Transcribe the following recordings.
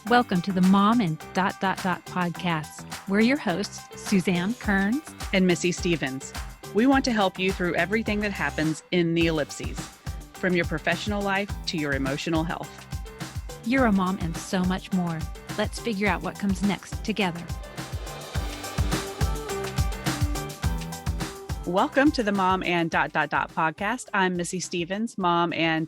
Welcome to the Mom and podcast. We're your hosts, Suzanne Kearns and Missy Stevens. We want to help you through everything that happens in the ellipses, from your professional life to your emotional health. You're a mom and so much more. Let's figure out what comes next together. Welcome to the Mom and podcast. I'm Missy Stevens, mom and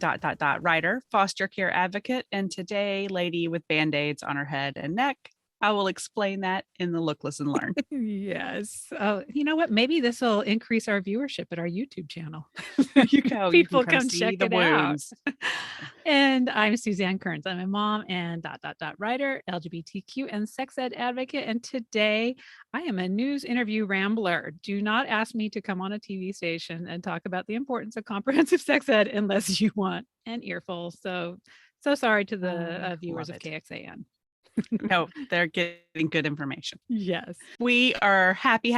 writer, foster care advocate, and today, lady with Band-Aids on her head and neck. I will explain that in the Look, Listen, Learn. Yes. Oh, you know what? Maybe this will increase our viewership at our YouTube channel. You go. People you can come see check the it wounds. out. And I'm Suzanne Kearns. I'm a mom and writer, LGBTQ and sex ed advocate. And today I am a news interview rambler. Do not ask me to come on a TV station and talk about the importance of comprehensive sex ed unless you want an earful. So sorry to the viewers of KXAN. No, they're getting good information. Yes. We are happy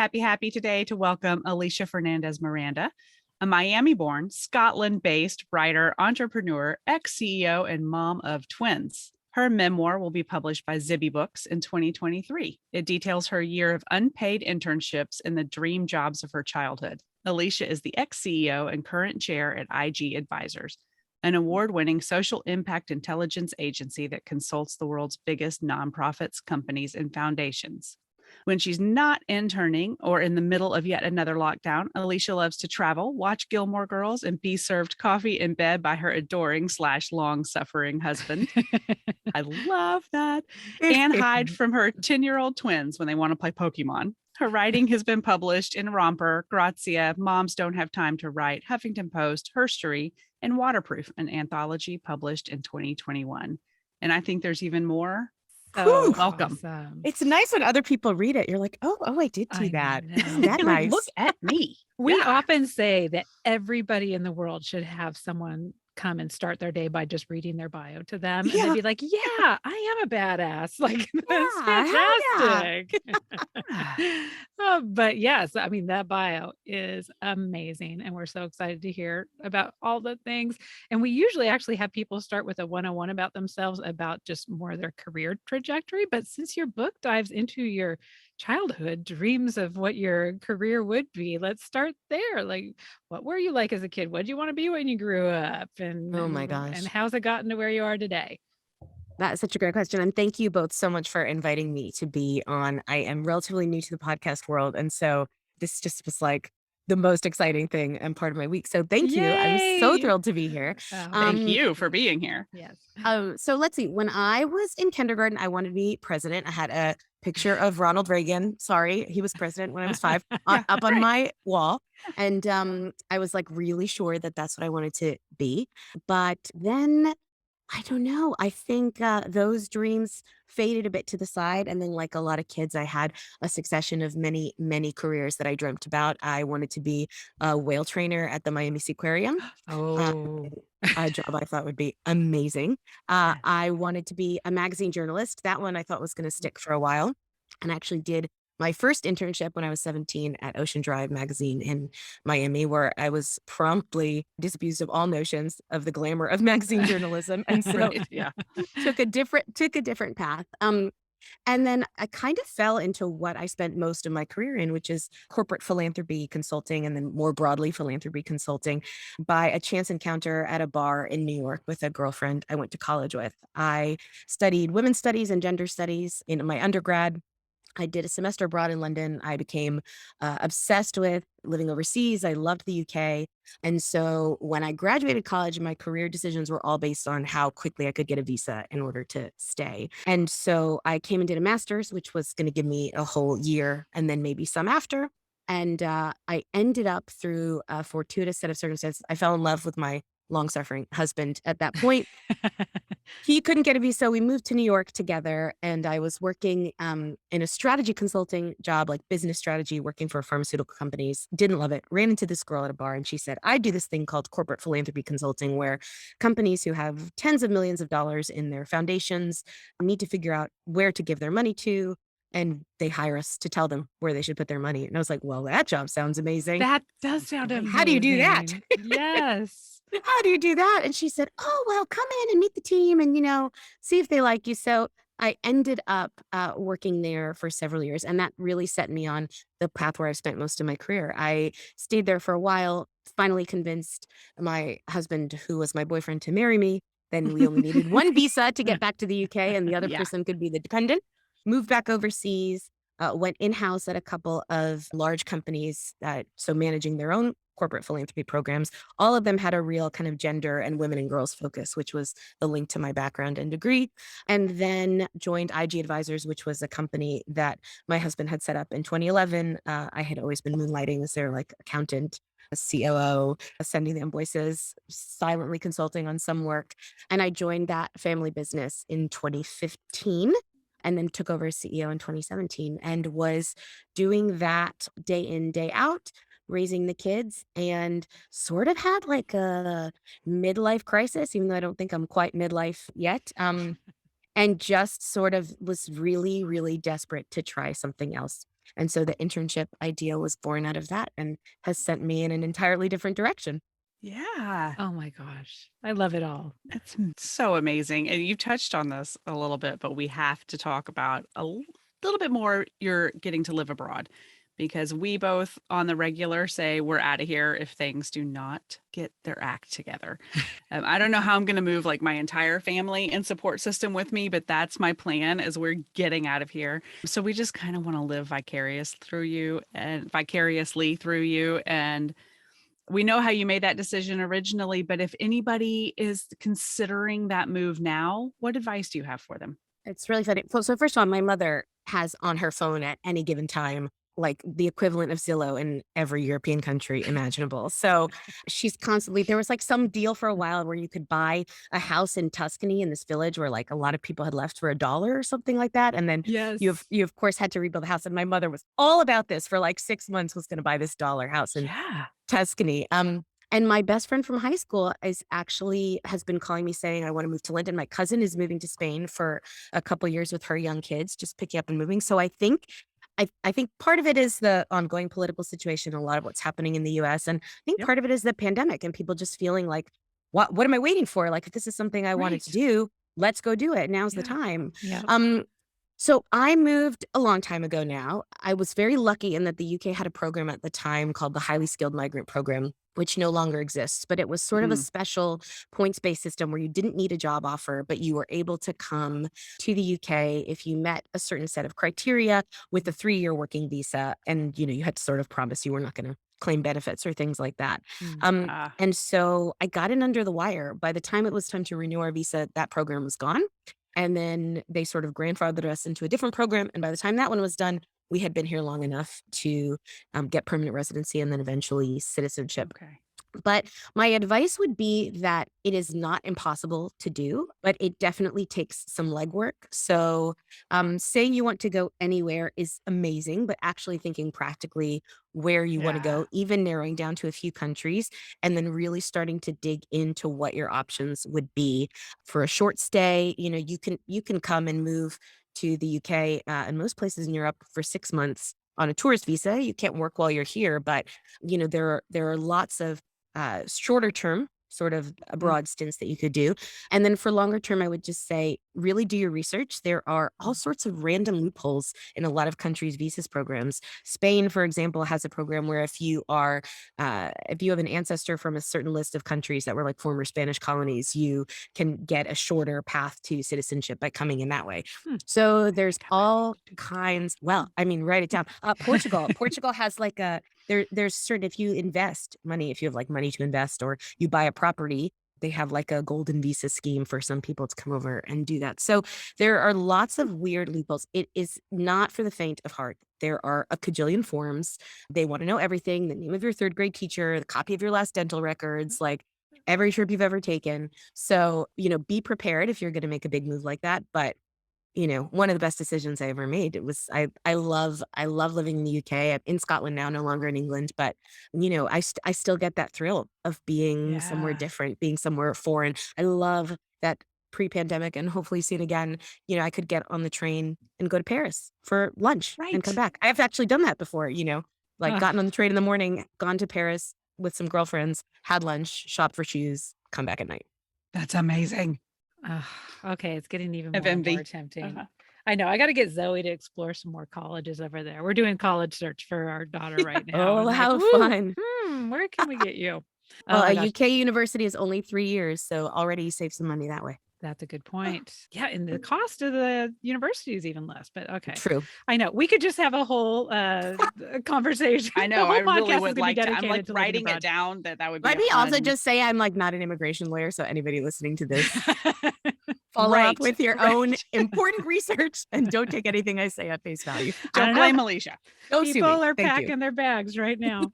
today to welcome Alisha Fernandez Miranda, a Miami-born, Scotland-based writer, entrepreneur, ex-CEO, and mom of twins. Her memoir will be published by Zibby Books in 2023. It details her year of unpaid internships and the dream jobs of her childhood. Alicia is the ex-CEO and current chair at IG Advisors, an award-winning social impact intelligence agency that consults the world's biggest nonprofits, companies, and foundations. When she's not interning or in the middle of yet another lockdown, Alicia loves to travel, watch Gilmore Girls, and be served coffee in bed by her adoring / long-suffering husband. I love that. And hide from her 10-year-old twins when they want to play Pokemon. Her writing has been published in Romper, Grazia, Moms Don't Have Time to Write, Huffington Post, Herstory, and Waterproof, an anthology published in 2021. And I think there's even more. So welcome. Awesome. It's nice when other people read it. You're like, oh, I did do that. Isn't that You're nice? Like, look at me. We often say that everybody in the world should have someone come and start their day by just reading their bio to them. And they'd be like, yeah, I am a badass. Like, that's fantastic. But yes, I mean, that bio is amazing. And we're so excited to hear about all the things. And we usually actually have people start with a 101 about themselves, about just more their career trajectory. But since your book dives into your childhood dreams of what your career would be, let's start there. Like, what were you like as a kid? What did you want to be when you grew up? And oh my gosh, and how's it gotten to where you are today? That is such a great question. And thank you both so much for inviting me to be on. I am relatively new to the podcast world. And so this just was like the most exciting thing and part of my week. So thank you. I'm so thrilled to be here. Thank you for being here. Yes. So let's see. When I was in kindergarten, I wanted to be president. I had a picture of Ronald Reagan. Sorry, he was president when I was 5 up on my wall. And I was like really sure that that's what I wanted to be. But then I don't know. I think those dreams faded a bit to the side. And then like a lot of kids, I had a succession of many, many careers that I dreamt about. I wanted to be a whale trainer at the Miami Seaquarium. A job I thought would be amazing. I wanted to be a magazine journalist. That one I thought was going to stick for a while. And I actually did my first internship when I was 17 at Ocean Drive magazine in Miami, where I was promptly disabused of all notions of the glamour of magazine journalism. And so took a different path. And then I kind of fell into what I spent most of my career in, which is corporate philanthropy consulting, and then more broadly philanthropy consulting, by a chance encounter at a bar in New York with a girlfriend I went to college with. I studied women's studies and gender studies in my undergrad. I did a semester abroad in London. I became obsessed with living overseas. I loved the UK. And so when I graduated college, my career decisions were all based on how quickly I could get a visa in order to stay. And so I came and did a master's, which was going to give me a whole year and then maybe some after. And I ended up through a fortuitous set of circumstances. I fell in love with my long-suffering husband at that point. He couldn't get a visa. We moved to New York together, and I was working in a strategy consulting job, like business strategy, working for pharmaceutical companies. Didn't love it. Ran into this girl at a bar, and she said, I do this thing called corporate philanthropy consulting, where companies who have tens of millions of dollars in their foundations need to figure out where to give their money to, and they hire us to tell them where they should put their money. And I was like, well, that job sounds amazing. That does sound amazing. How do you do that? Yes. How do you do that? And she said, oh, well, come in and meet the team and, see if they like you. So I ended up working there for several years, and that really set me on the path where I've spent most of my career. I stayed there for a while, finally convinced my husband, who was my boyfriend, to marry me. Then we only needed one visa to get back to the UK, and the other Yeah. person could be the dependent. Moved back overseas, went in-house at a couple of large companies, so managing their own corporate philanthropy programs. All of them had a real kind of gender and women and girls focus, which was the link to my background and degree. And then joined IG Advisors, which was a company that my husband had set up in 2011. I had always been moonlighting as their like accountant, a COO, sending the invoices, silently consulting on some work. And I joined that family business in 2015 and then took over as CEO in 2017 and was doing that day in, day out, raising the kids, and sort of had like a midlife crisis, even though I don't think I'm quite midlife yet. And just sort of was really, really desperate to try something else. And so the internship idea was born out of that and has sent me in an entirely different direction. Yeah. Oh my gosh. I love it all. It's so amazing. And you touched on this a little bit, but we have to talk about little bit more you're getting to live abroad because we both on the regular say we're out of here if things do not get their act together. I don't know how I'm going to move like my entire family and support system with me, but that's my plan as we're getting out of here. So we just kind of want to live vicariously through you. And we know how you made that decision originally, but if anybody is considering that move now, what advice do you have for them? It's really funny. So first of all, my mother has on her phone at any given time, like the equivalent of Zillow in every European country imaginable. So she's constantly, there was like some deal for a while where you could buy a house in Tuscany in this village where like a lot of people had left for $1 or something like that. And then Yes. you of course had to rebuild the house. And my mother was all about this for like 6 months, was going to buy this dollar house in Tuscany. And my best friend from high school has been calling me saying, I want to move to London. My cousin is moving to Spain for a couple years with her young kids, just picking up and moving. So I think part of it is the ongoing political situation, a lot of what's happening in the US. And I think part of it is the pandemic and people just feeling like, what am I waiting for? Like, if this is something I wanted to do, let's go do it. Now's the time. Yeah. So I moved a long time ago now. I was very lucky in that the UK had a program at the time called the Highly Skilled Migrant Program, which no longer exists, but it was sort of a special points-based system where you didn't need a job offer, but you were able to come to the UK if you met a certain set of criteria with a 3-year working visa. And, you had to sort of promise you were not going to claim benefits or things like that. And so I got in under the wire. By the time it was time to renew our visa, that program was gone. And then they sort of grandfathered us into a different program. And by the time that one was done, we had been here long enough to get permanent residency and then eventually citizenship. Okay. But my advice would be that it is not impossible to do, but it definitely takes some legwork. So saying you want to go anywhere is amazing, but actually thinking practically where you want to go, even narrowing down to a few countries, and then really starting to dig into what your options would be for a short stay. You can come and move to the UK and most places in Europe for 6 months on a tourist visa. You can't work while you're here, but there are lots of shorter term sort of abroad stints that you could do. And then for longer term, I would just say, really do your research. There are all sorts of random loopholes in a lot of countries' visas programs. Spain, for example, has a program where if you have an ancestor from a certain list of countries that were like former Spanish colonies, you can get a shorter path to citizenship by coming in that way. So there's all kinds. Well, I mean, write it down. Portugal has like there's certain, if you invest money, if you have like money to invest or you buy a property, they have like a golden visa scheme for some people to come over and do that. So there are lots of weird loopholes. It is not for the faint of heart. There are a cajillion forms. They want to know everything, the name of your third grade teacher, the copy of your last dental records, like every trip you've ever taken. So, be prepared if you're going to make a big move like that. But one of the best decisions I ever made. It was, I love living in the UK. I'm in Scotland now, no longer in England, but I still get that thrill of being somewhere different, being somewhere foreign. I love that pre-pandemic and hopefully soon again, I could get on the train and go to Paris for lunch and come back. I've actually done that before, gotten on the train in the morning, gone to Paris with some girlfriends, had lunch, shopped for shoes, come back at night. That's amazing. Okay, it's getting even Of more and more envy. tempting. I know. I got to get Zoe to explore some more colleges over there. We're doing college search for our daughter right now. Oh, And how woo, fun. where can we get you? Oh Well, a my gosh. UK university is only 3 years, so already you save some money that way. That's a good point. Yeah, and the cost of the university is even less, but okay. True. I know. We could just have a whole conversation. I know. The whole I really podcast is would gonna be like to. I'm dedicated like to living writing it abroad. down. That would be Let a me also fun- just say I'm like not an immigration lawyer, so anybody listening to this, follow Right, up with your right. own important research and don't take anything I say at face value. I Don't don't know. blame Alicia. Don't sue People me. are Thank packing you. their bags right now.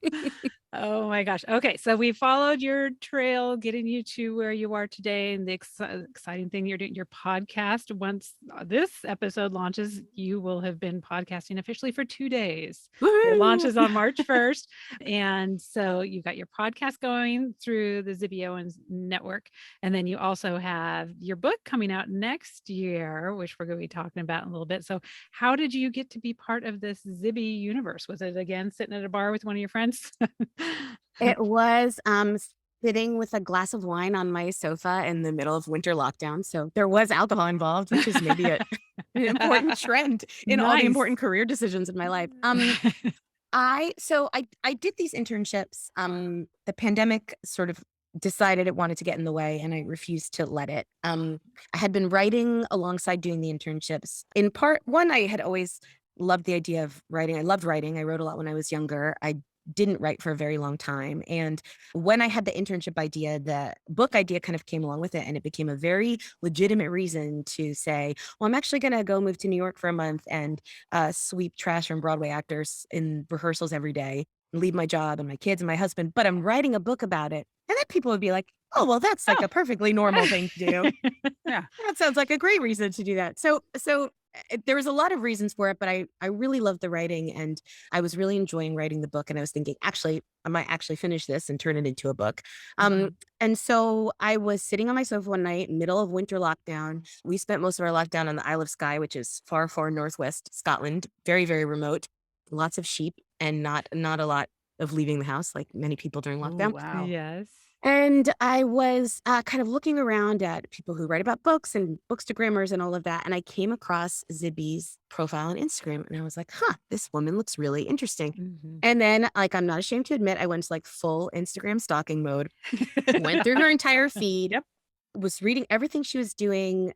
Oh my gosh. Okay. So we followed your trail, getting you to where you are today. And the exciting thing, you're doing your podcast. Once this episode launches, you will have been podcasting officially for 2 days. It Woohoo! launches on March 1st. And so you've got your podcast going through the Zibby Owens network. And then you also have your book coming out next year, which we're going to be talking about in a little bit. So how did you get to be part of this Zibby universe? Was it again sitting at a bar with one of your friends? It was sitting with a glass of wine on my sofa in the middle of winter lockdown. So there was alcohol involved, which is maybe an important trend in all the Nice. important career decisions in my life. I did these internships. The pandemic sort of decided it wanted to get in the way and I refused to let it. I had been writing alongside doing the internships. In part one, I had always loved the idea of writing. I loved writing. I wrote a lot when I was younger. I didn't write for a very long time. And when I had the internship idea, the book idea kind of came along with it. And it became a very legitimate reason to say, well, I'm actually going to go move to New York for a month and sweep trash from Broadway actors in rehearsals every day, and leave my job and my kids and my husband. But I'm writing a book about it. And then people would be like, oh, well, that's like a perfectly normal thing to do. Yeah. That sounds like a great reason to do that. So there was a lot of reasons for it, but I really loved the writing and I was really enjoying writing the book. And I was thinking, actually, I might actually finish this and turn it into a book. And so I was sitting on my sofa one night, middle of winter lockdown. We spent most of our lockdown on the Isle of Skye, which is far, far northwest Scotland, very, very remote, lots of sheep and not a lot of leaving the house like many people during lockdown. Ooh, wow. Yes. And I was kind of looking around at people who write about books and bookstagrammers and all of that. And I came across Zibby's profile on Instagram and I was like, this woman looks really interesting. And then, like, I'm not ashamed to admit, I went to like full Instagram stalking mode, went through her entire feed. Yep. Was reading everything she was doing.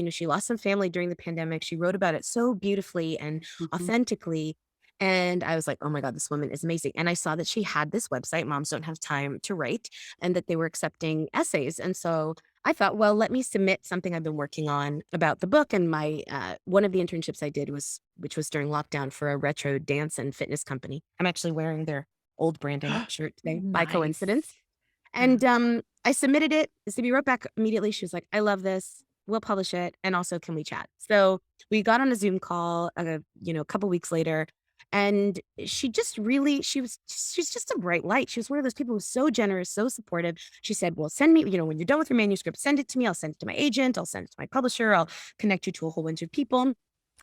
She lost some family during the pandemic. She wrote about it so beautifully and authentically. And I was like, oh my God, this woman is amazing. And I saw that she had this website, Moms Don't Have Time to Write, and that they were accepting essays. And so I thought, well, let me submit something I've been working on about the book. And my one of the internships I did which was during lockdown for a retro dance and fitness company. I'm actually wearing their old branding shirt today by coincidence. And I submitted it. Zibby wrote back immediately. She was like, I love this. We'll publish it. And also, can we chat? So we got on a Zoom call, a couple weeks later. And she's just a bright light. She was one of those people who was so generous, so supportive. She said, well, send me, when you're done with your manuscript, send it to me. I'll send it to my agent. I'll send it to my publisher. I'll connect you to a whole bunch of people.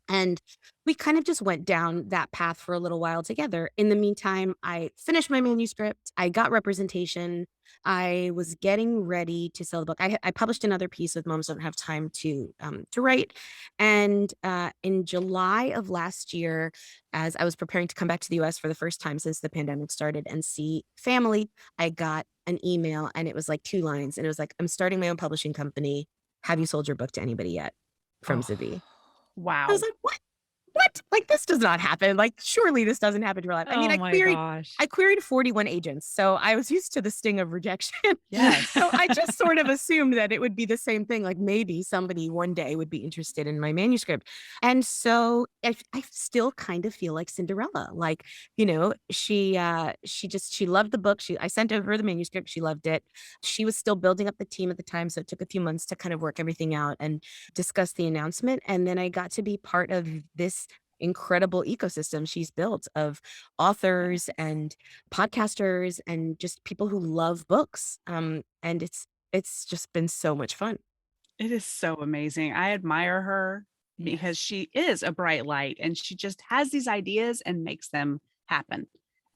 And we kind of just went down that path for a little while together. In the meantime, I finished my manuscript. I got representation. I was getting ready to sell the book. I published another piece with Moms Don't Have Time to Write. And in July of last year, as I was preparing to come back to the US for the first time since the pandemic started and see family, I got an email and it was like 2 lines. And it was like, I'm starting my own publishing company. Have you sold your book to anybody yet? From Zibby. Wow. I was like, what? Like, this does not happen. Like, surely this doesn't happen in real life. I mean, I queried 41 agents. So I was used to the sting of rejection. Yes. So I just sort of assumed that it would be the same thing. Like maybe somebody one day would be interested in my manuscript. And so I still kind of feel like Cinderella. Like, she loved the book. I sent over the manuscript. She loved it. She was still building up the team at the time. So it took a few months to kind of work everything out and discuss the announcement. And then I got to be part of this incredible ecosystem she's built of authors and podcasters and just people who love books. And it's just been so much fun. It is so amazing. I admire her because she is a bright light and she just has these ideas and makes them happen.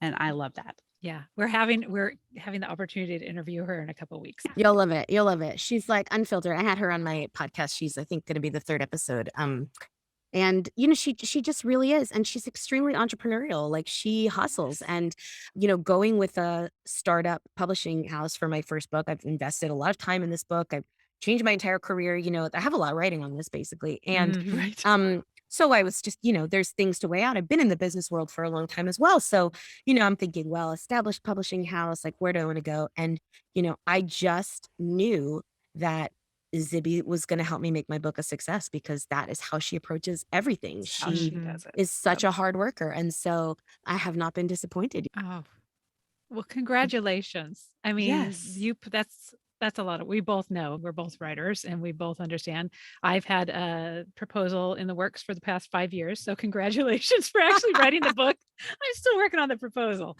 And I love that. Yeah, we're having the opportunity to interview her in a couple weeks. You'll love it. You'll love it. She's like unfiltered. I had her on my podcast. She's, I think, going to be the third episode. And she just really is, and she's extremely entrepreneurial. Like she hustles, and going with a startup publishing house for my first book, I've invested a lot of time in this book. I've changed my entire career. I have a lot of writing on this basically, and Mhm. Right. so I was just, there's things to weigh out. I've been in the business world for a long time as well. So, I'm thinking, well, established publishing house, like where do I want to go? And, I just knew that Zibby was going to help me make my book a success because that is how she approaches everything. That's how She she Mhm. does it. is such Yep. a hard worker. And so I have not been disappointed. Oh, well, congratulations. I mean, Yes. that's a lot of we both know, we're both writers and we both understand. I've had a proposal in the works for the past 5 years, so congratulations for actually writing the book. I'm still working on the proposal.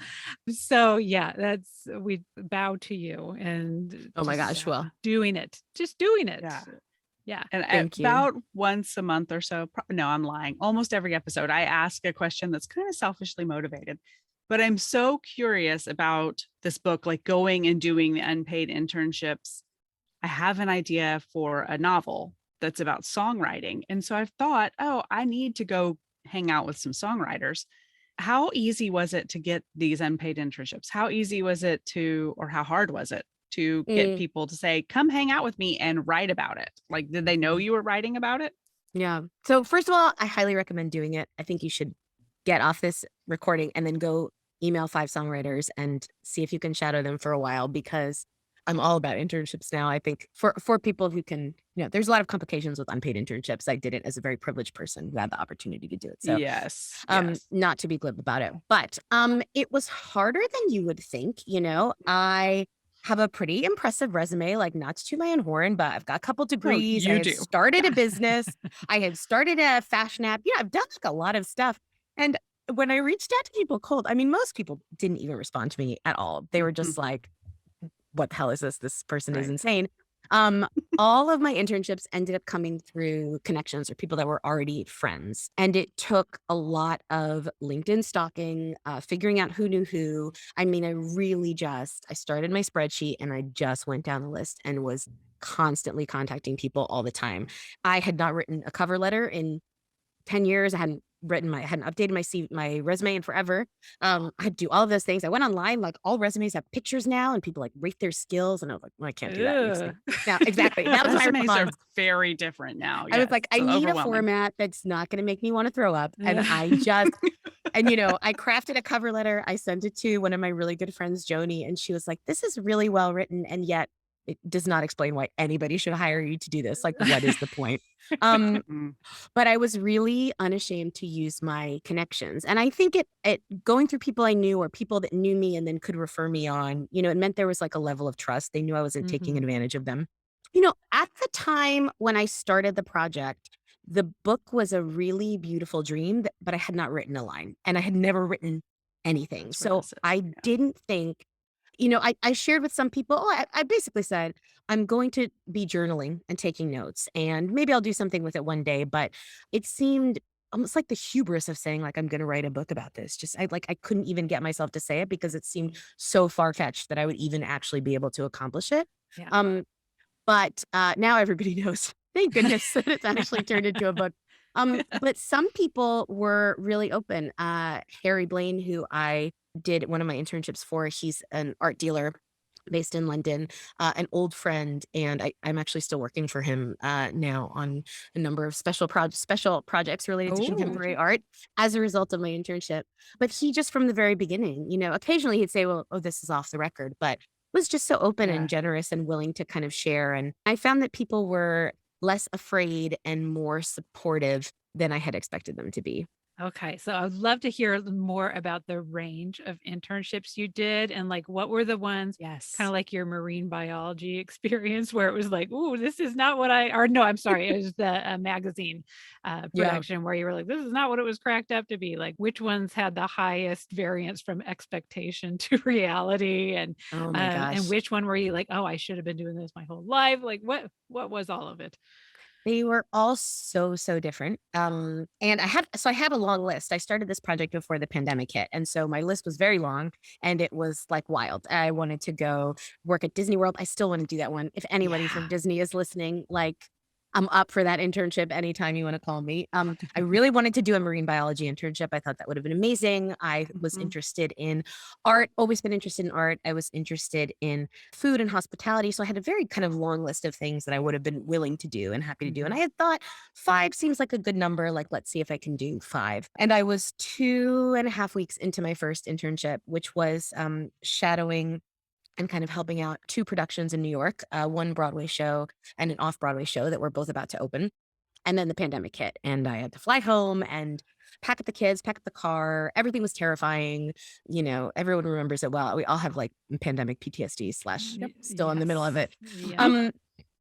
So, yeah, we bow to you and Oh my just gosh. Well, doing it. Just doing it. Yeah. Yeah. And thank you. about once a month or so, no, I'm lying. Almost every episode, I ask a question that's kind of selfishly motivated. But I'm so curious about this book, like going and doing the unpaid internships. I have an idea for a novel that's about songwriting. And so I've thought, oh, I need to go hang out with some songwriters. How easy was it to get these unpaid internships? How easy was it or how hard was it to get Mm, people to say, come hang out with me and write about it? Like, did they know mm, you were writing about it? yeah. So first of all, I highly recommend doing it. I think you should get off this recording and then go email 5 songwriters and see if you can shadow them for a while, because I'm all about internships now. I think for people who can, there's a lot of complications with unpaid internships. I did it as a very privileged person who had the opportunity to do it. So Yes. Yes. not to be glib about it, but it was harder than you would think. I have a pretty impressive resume, like not to toot my own horn, but I've got a couple Oh, degrees. I you had do. started a business. I had started a fashion app. I've done like a lot of stuff. And when I reached out to people cold, I mean, most people didn't even respond to me at all. They were Mhm. just like, what the hell is this? This person is Right. insane. Um, all of my internships ended up coming through connections or people that were already friends. And it took a lot of LinkedIn stalking, figuring out who knew who. I mean, I started my spreadsheet and I just went down the list and was constantly contacting people all the time. I had not written a cover letter in 10 years. I hadn't updated my resume in forever. I had to do all of those things. I went online, like all resumes have pictures now and people like rate their skills. And I was like, well, I can't do that. It makes me Ugh. now. Exactly. That was my Resumes are response. very different now. I was Yes. like, I So need a overwhelming. format that's not going to make me want to throw up. And Yeah. I crafted a cover letter. I sent it to one of my really good friends, Joni, and she was like, this is really well written. And yet it does not explain why anybody should hire you to do this. Like, what is the point? Um, Mm, but I was really unashamed to use my connections. And I think it going through people I knew or people that knew me and then could refer me on, it meant there was like a level of trust. They knew I wasn't taking Mhm. advantage of them. At the time when I started the project, the book was a really beautiful dream, but I had not written a line and I had never written anything. that's where So this is. I Yeah. didn't think, I shared with some people, I basically said, I'm going to be journaling and taking notes, and maybe I'll do something with it one day. But it seemed almost like the hubris of saying, like, I'm going to write a book about this. I couldn't even get myself to say it because it seemed so far fetched that I would even actually be able to accomplish it. Yeah. But now everybody knows, thank goodness, that it's actually turned into a book. But some people were really open. Harry Blaine, who I did one of my internships for, he's an art dealer based in London, an old friend, and I'm actually still working for him now on a number of special projects related to Oh. contemporary art as a result of my internship. But he just from the very beginning, occasionally he'd say, "Well, oh, this is off the record," but was just so open Yeah. and generous and willing to kind of share. And I found that people were less afraid and more supportive than I had expected them to be. Okay, so I'd love to hear more about the range of internships you did and like what were the ones Yes. kind of like your marine biology experience where it was like, "Ooh, this is not what I," or no, I'm sorry, it was the magazine Yeah. production where you were like, "This is not what it was cracked up to be." Like, which ones had the highest variance from expectation to reality, Oh my and gosh. which one were you like, "Oh, I should have been doing this my whole life." Like, what was all of it? They were all so, so different. And I have a long list. I started this project before the pandemic hit. And so my list was very long and it was like wild. I wanted to go work at Disney World. I still want to do that one. If anybody from Yeah. Disney is listening, like I'm up for that internship anytime you want to call me. I really wanted to do a marine biology internship. I thought that would have been amazing. I was Mhm. interested in art, always been interested in art. I was interested in food and hospitality. So I had a very kind of long list of things that I would have been willing to do and happy to do. And I had thought 5 seems like a good number. Like, let's see if I can do 5. And I was 2.5 weeks into my first internship, which was shadowing and kind of helping out 2 productions in New York, one Broadway show and an off Broadway show that were both about to open. And then the pandemic hit, and I had to fly home and pack up the kids, pack up the car. Everything was terrifying. Everyone remembers it well. We all have like pandemic PTSD slash still in the middle of Yes. it. Yep. Um,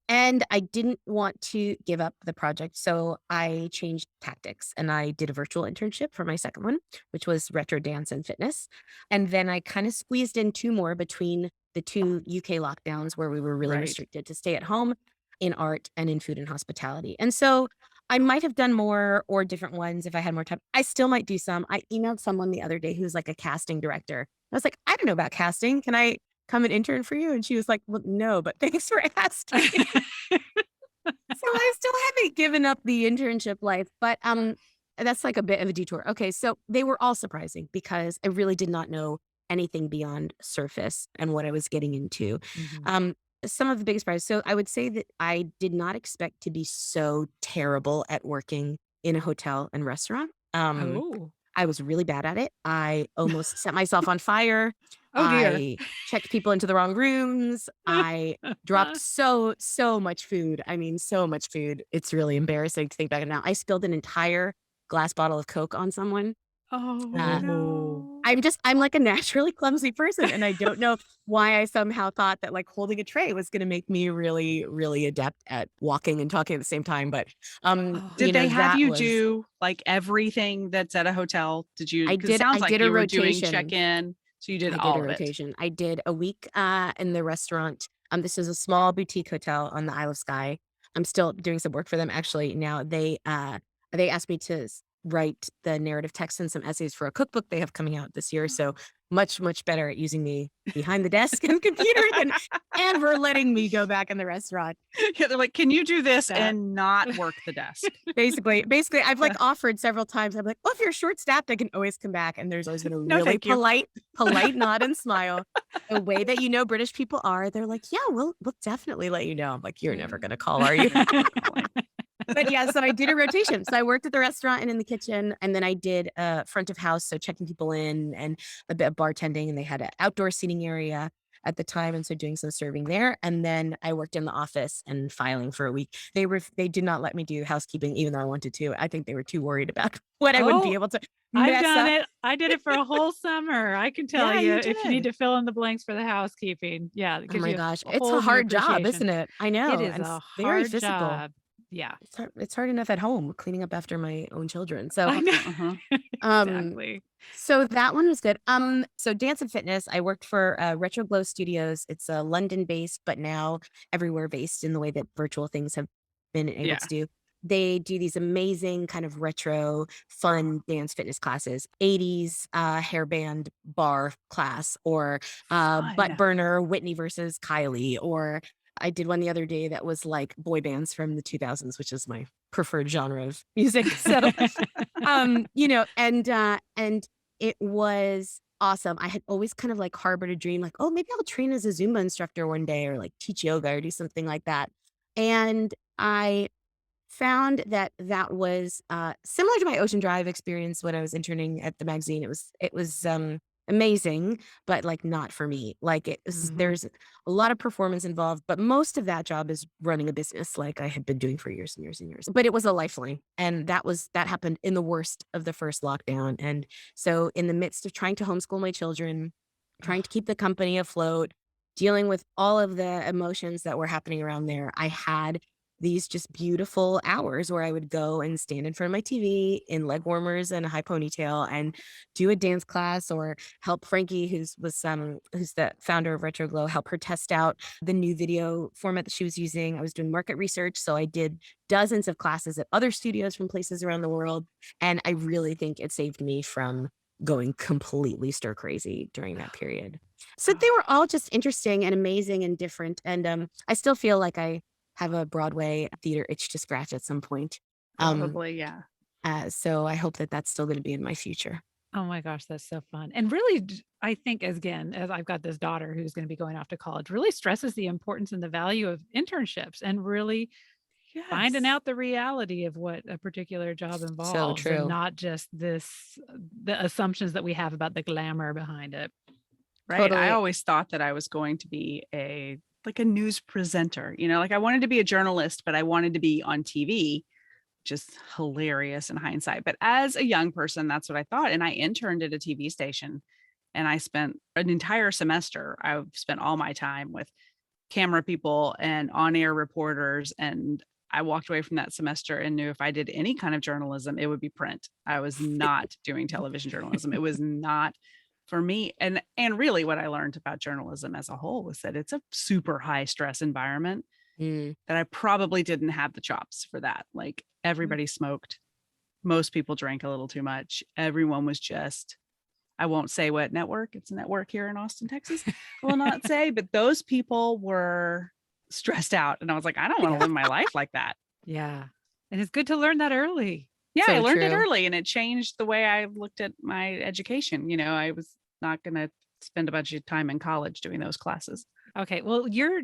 and I didn't want to give up the project. So I changed tactics and I did a virtual internship for my second one, which was retro dance and fitness. And then I kind of squeezed in 2 more between the 2 UK lockdowns where we were really Right. restricted to stay at home in art and in food and hospitality. And so I might have done more or different ones if I had more time. I still might do some. I emailed someone the other day who's like a casting director. I was like, I don't know about casting. Can I come and intern for you? And she was like, well, no, but thanks for asking. So I still haven't given up the internship life, but that's like a bit of a detour. Okay, so they were all surprising because I really did not know anything beyond surface and what I was getting into. Mhm. Some of the biggest surprises. So I would say that I did not expect to be so terrible at working in a hotel and restaurant. Oh. I was really bad at it. I almost set myself on fire. Oh, dear. I checked people into the wrong rooms. I dropped so much food. I mean, so much food. It's really embarrassing to think back now. I spilled an entire glass bottle of Coke on someone. Oh, Uh, no. I'm like a naturally clumsy person, and I don't know why I somehow thought that like holding a tray was going to make me really, really adept at walking and talking at the same time. But Oh. Did they have that you was do like everything that's at a hotel? Did you? I Because it did sounds like a you were doing rotation. check-in, so you did I did all a of it. rotation. I did a week in the restaurant. This is a small boutique hotel on the Isle of Skye. I'm still doing some work for them actually. Now they asked me to write the narrative text and some essays for a cookbook they have coming out this year. So much better at using me behind the desk and computer than ever letting me go back in the restaurant. Yeah, they're like, can you do this That- and not work the desk? Basically, I've like offered several times. I'm like, oh, if you're short staffed, I can always come back. And there's always been a No, really thank you. polite nod and smile. The way that British people are, they're like, yeah, we'll definitely let you know. I'm like, you're never gonna call, are you? But yeah, so I did a rotation. So I worked at the restaurant and in the kitchen, and then I did front of house, so checking people in and a bit of bartending. And they had an outdoor seating area at the time, and so doing some serving there. And then I worked in the office and filing for a week. They did not let me do housekeeping, even though I wanted to. I think they were too worried about what I would be able to I've mess done up. it. I did it for a whole summer. I can tell Yeah, you you if you need did. to fill in the blanks for the housekeeping. Yeah, it Oh gives my you gosh, a it's whole a new hard job, appreciation. isn't it? I know, It is and a very hard physical. job. Yeah, It's hard enough at home cleaning up after my own children. So I know. Uh-huh. Exactly. So that one was good. So dance and fitness, I worked for Retro Glow Studios. It's London based, but now everywhere based in the way that virtual things have been able Yeah. to do. They do these amazing kind of retro, fun dance fitness classes, 80s hairband bar class, or Fun. butt burner, Whitney versus Kylie, or I did one the other day that was like boy bands from the 2000s, which is my preferred genre of music. So and it was awesome. I had always kind of like harbored a dream, like, oh, maybe I'll train as a Zumba instructor one day or like teach yoga or do something like that. And I found that that was similar to my Ocean Drive experience when I was interning at the magazine. It was amazing, but like not for me. Like there's a lot of performance involved, but most of that job is running a business like I had been doing for years and years and years. But it was a lifeline. And that happened in the worst of the first lockdown. And so in the midst of trying to homeschool my children, trying to keep the company afloat, dealing with all of the emotions that were happening around there, I had these just beautiful hours where I would go and stand in front of my TV in leg warmers and a high ponytail and do a dance class, or help Frankie, who's the founder of Retroglow, help her test out the new video format that she was using. I was doing market research, so I did dozens of classes at other studios from places around the world, and I really think it saved me from going completely stir crazy during that period. So they were all just interesting and amazing and different, and I still feel like I have a Broadway theater itch to scratch at some point. Probably, yeah. So I hope that that's still going to be in my future. Oh my gosh, that's so fun. And really, I think as I've got this daughter who's going to be going off to college, really stresses the importance and the value of internships and really finding Yes. out the reality of what a particular job So involves true. and not just the assumptions that we have about the glamour behind it. Right. Totally. I always thought that I was going to be a news presenter, like I wanted to be a journalist, but I wanted to be on TV. Just hilarious in hindsight. But as a young person, that's what I thought. And I interned at a TV station, and I spent an entire semester. I spent all my time with camera people and on-air reporters. And I walked away from that semester and knew if I did any kind of journalism, it would be print. I was not doing television journalism. It was not for me. And really what I learned about journalism as a whole was that it's a super high stress environment. That I probably didn't have the chops for that. Like everybody smoked. Most people drank a little too much. Everyone was just, I won't say what network. It's a network here in Austin, Texas. I will not say, but those people were stressed out. And I was like, I don't want to live my life like that. Yeah. And it's good to learn that early. Yeah, So I learned it true. early, and it changed the way I looked at my education. I was not going to spend a bunch of time in college doing those classes. Okay. Well, your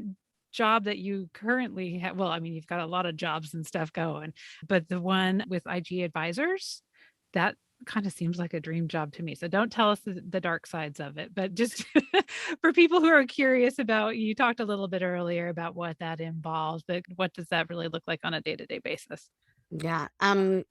job that you currently have, well, I mean, you've got a lot of jobs and stuff going, but the one with IG Advisors, that kind of seems like a dream job to me. So don't tell us the dark sides of it, but just for people who are curious about, you talked a little bit earlier about what that involves, but what does that really look like on a day-to-day basis? Yeah.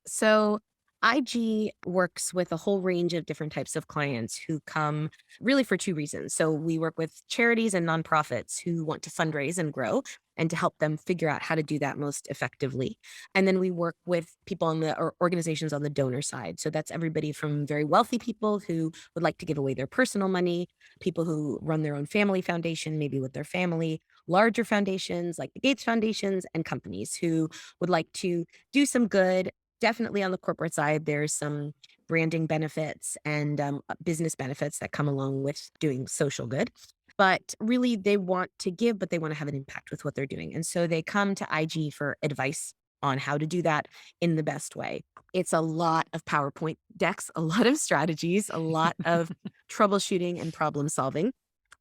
So IG works with a whole range of different types of clients who come really for two reasons. So we work with charities and nonprofits who want to fundraise and grow, and to help them figure out how to do that most effectively. And then we work with people or organizations on the donor side. So that's everybody from very wealthy people who would like to give away their personal money, people who run their own family foundation, maybe with their family, larger foundations like the Gates Foundations, and companies who would like to do some good. Definitely on the corporate side, there's some branding benefits and business benefits that come along with doing social good. But really, they want to give, but they want to have an impact with what they're doing. And so they come to IG for advice on how to do that in the best way. It's a lot of PowerPoint decks, a lot of strategies, a lot of troubleshooting and problem solving,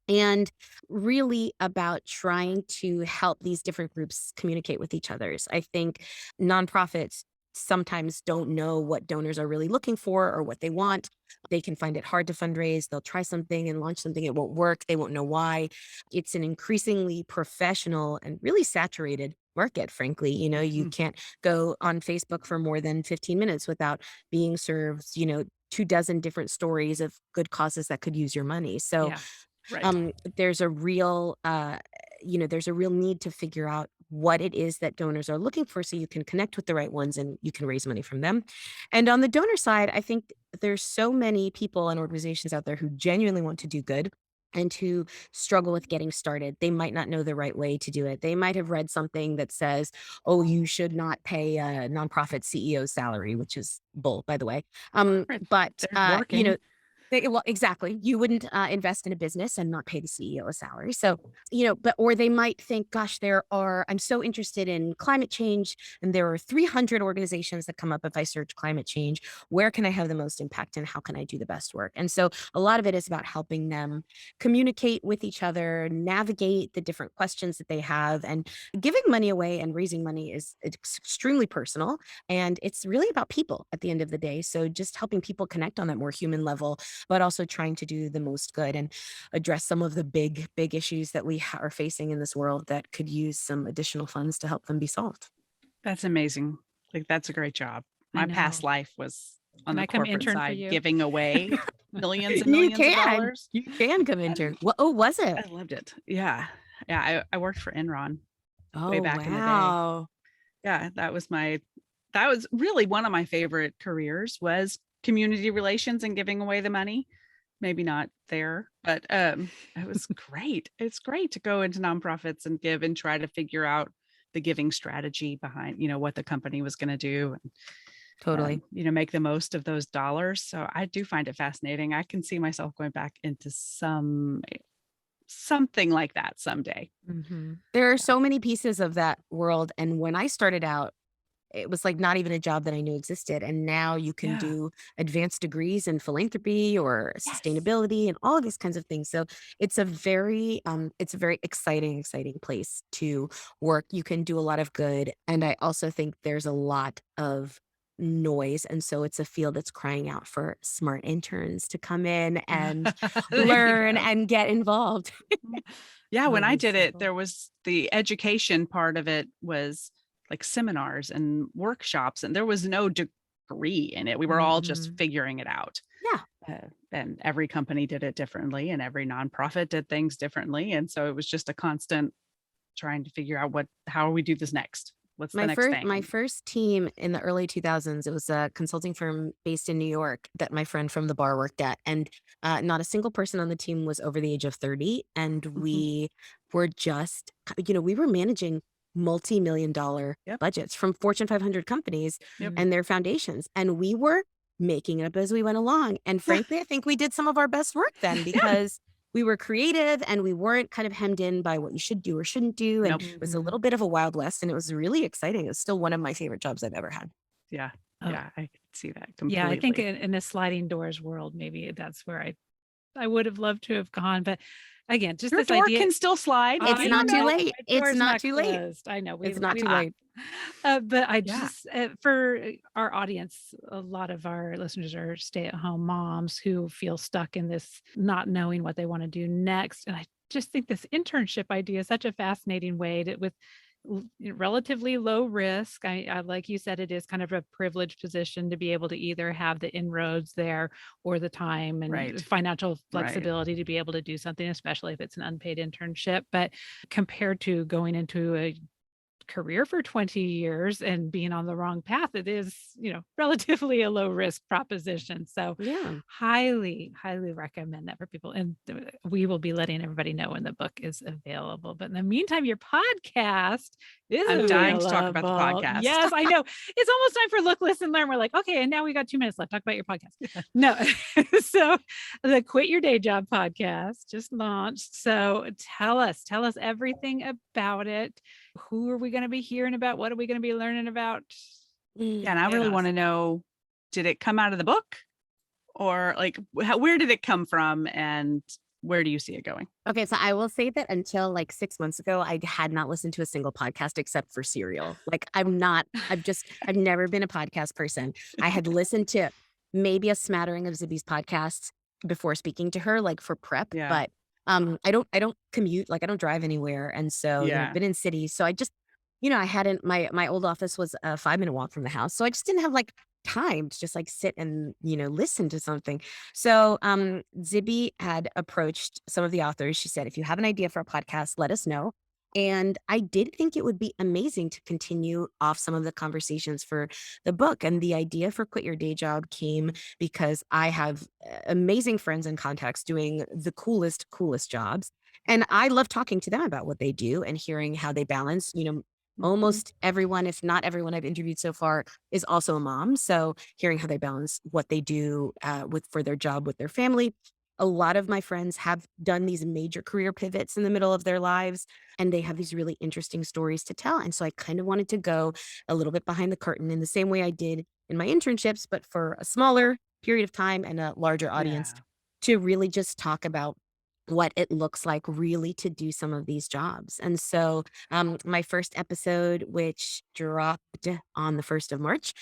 and really about trying to help these different groups communicate with each other. I think nonprofits sometimes don't know what donors are really looking for or what they want. They can find it hard to fundraise. They'll try something and launch something. It won't work. They won't know why. It's an increasingly professional and really saturated market, frankly. You can't go on Facebook for more than 15 minutes without being served, 24 different stories of good causes that could use your money. So Yeah. Right. there's a real need to figure out what it is that donors are looking for, so you can connect with the right ones and you can raise money from them. And on the donor side, I think there's so many people and organizations out there who genuinely want to do good and who struggle with getting started. They might not know the right way to do it. They might have read something that says, oh, you should not pay a nonprofit CEO's salary, which is bull, by the way. Right. But They're working. well, exactly. You wouldn't invest in a business and not pay the CEO a salary. So, or they might think, gosh, I'm so interested in climate change, and there are 300 organizations that come up if I search climate change. Where can I have the most impact, and how can I do the best work? And so a lot of it is about helping them communicate with each other, navigate the different questions that they have. And giving money away and raising money is extremely personal. And it's really about people at the end of the day. So just helping people connect on that more human level, but also trying to do the most good and address some of the big issues that we are facing in this world that could use some additional funds to help them be solved. That's amazing. That's a great job. I My past know. life was on Can the I come corporate intern for side, you? giving away millions and You millions of can. dollars. You can come intern. Oh, was it? I loved it. Yeah. Yeah. I worked for Enron way Oh, back in the day. wow. Yeah, that was really one of my favorite careers, was community relations and giving away the money. Maybe not there, but it was great. It's great to go into nonprofits and give and try to figure out the giving strategy behind, what the company was going to do, Totally. and make the most of those dollars. So I do find it fascinating. I can see myself going back into something like that someday. There are so many pieces of that world. And when I started out, it was like not even a job that I knew existed. And now you can Yeah. do advanced degrees in philanthropy or Yes. sustainability and all of these kinds of things. So it's a very exciting place to work. You can do a lot of good. And I also think there's a lot of noise. And so it's a field that's crying out for smart interns to come in and There you learn go. and get involved. Yeah, when I Really did it, simple. there was the education part of it was like seminars and workshops, and there was no degree in it. We were all just figuring it out. Yeah. And every company did it differently, and every nonprofit did things differently. And so it was just a constant trying to figure out how we do this next. What's the next thing? My first team in the early 2000s, it was a consulting firm based in New York that my friend from the bar worked at. And not a single person on the team was over the age of 30. And we were just, we were managing multi-million-dollar Yep. budgets from Fortune 500 companies Yep. and their foundations. And we were making it up as we went along. And frankly, I think we did some of our best work then because we were creative and we weren't kind of hemmed in by what you should do or shouldn't do. And Nope. it was a little bit of a Wild West, and it was really exciting. It was still one of my favorite jobs I've ever had. Yeah. Oh. Yeah. I could see that completely. Yeah, I think in the sliding doors world, maybe that's where I would have loved to have gone. But again, just Your this door idea. can still slide. It's You not don't too know. late. My It's door's not too late. closed. I know. It's not too late. But I Yeah. just, for our audience, a lot of our listeners are stay-at-home moms who feel stuck in this not knowing what they want to do next. And I just think this internship idea is such a fascinating way with relatively low risk. I like you said, it is kind of a privileged position to be able to either have the inroads there or the time and Right. financial Right. flexibility to be able to do something, especially if it's an unpaid internship. But compared to going into a career for 20 years and being on the wrong path, it is, relatively a low risk proposition. So Yeah. highly recommend that for people. And we will be letting everybody know when the book is available. But in the meantime, your podcast is I'm dying to talk about the available. podcast. Yes, I know. It's almost time for Look, Listen, Learn. We're like, okay, and now we got 2 minutes left. Talk about your podcast. No. So the Quit Your Day Job podcast just launched. So tell us everything about it. Who are we going to be hearing about? What are we going to be learning about? Yeah, and I really want to know, did it come out of the book, or like where did it come from, and where do you see it going? Okay, so I will say that until like 6 months ago, I had not listened to a single podcast except for Serial. Like I've never been a podcast person. I had listened to maybe a smattering of Zibby's podcasts before speaking to her, like for prep, Yeah. but I don't commute, like I don't drive anywhere. And so Yeah. I've been in cities. So I just, I hadn't, my old office was a 5-minute walk from the house. So I just didn't have like time to just like sit and, listen to something. So Zibby had approached some of the authors. She said, if you have an idea for a podcast, let us know. And I did think it would be amazing to continue off some of the conversations for the book. And the idea for Quit Your Day Job came because I have amazing friends and contacts doing the coolest jobs. And I love talking to them about what they do and hearing how they balance, almost everyone, if not everyone I've interviewed so far, is also a mom. So hearing how they balance what they do for their job with their family. A lot of my friends have done these major career pivots in the middle of their lives, and they have these really interesting stories to tell. And so I kind of wanted to go a little bit behind the curtain in the same way I did in my internships, but for a smaller period of time and a larger audience to really just talk about what it looks like really to do some of these jobs. And so my first episode, which dropped on the 1st of March,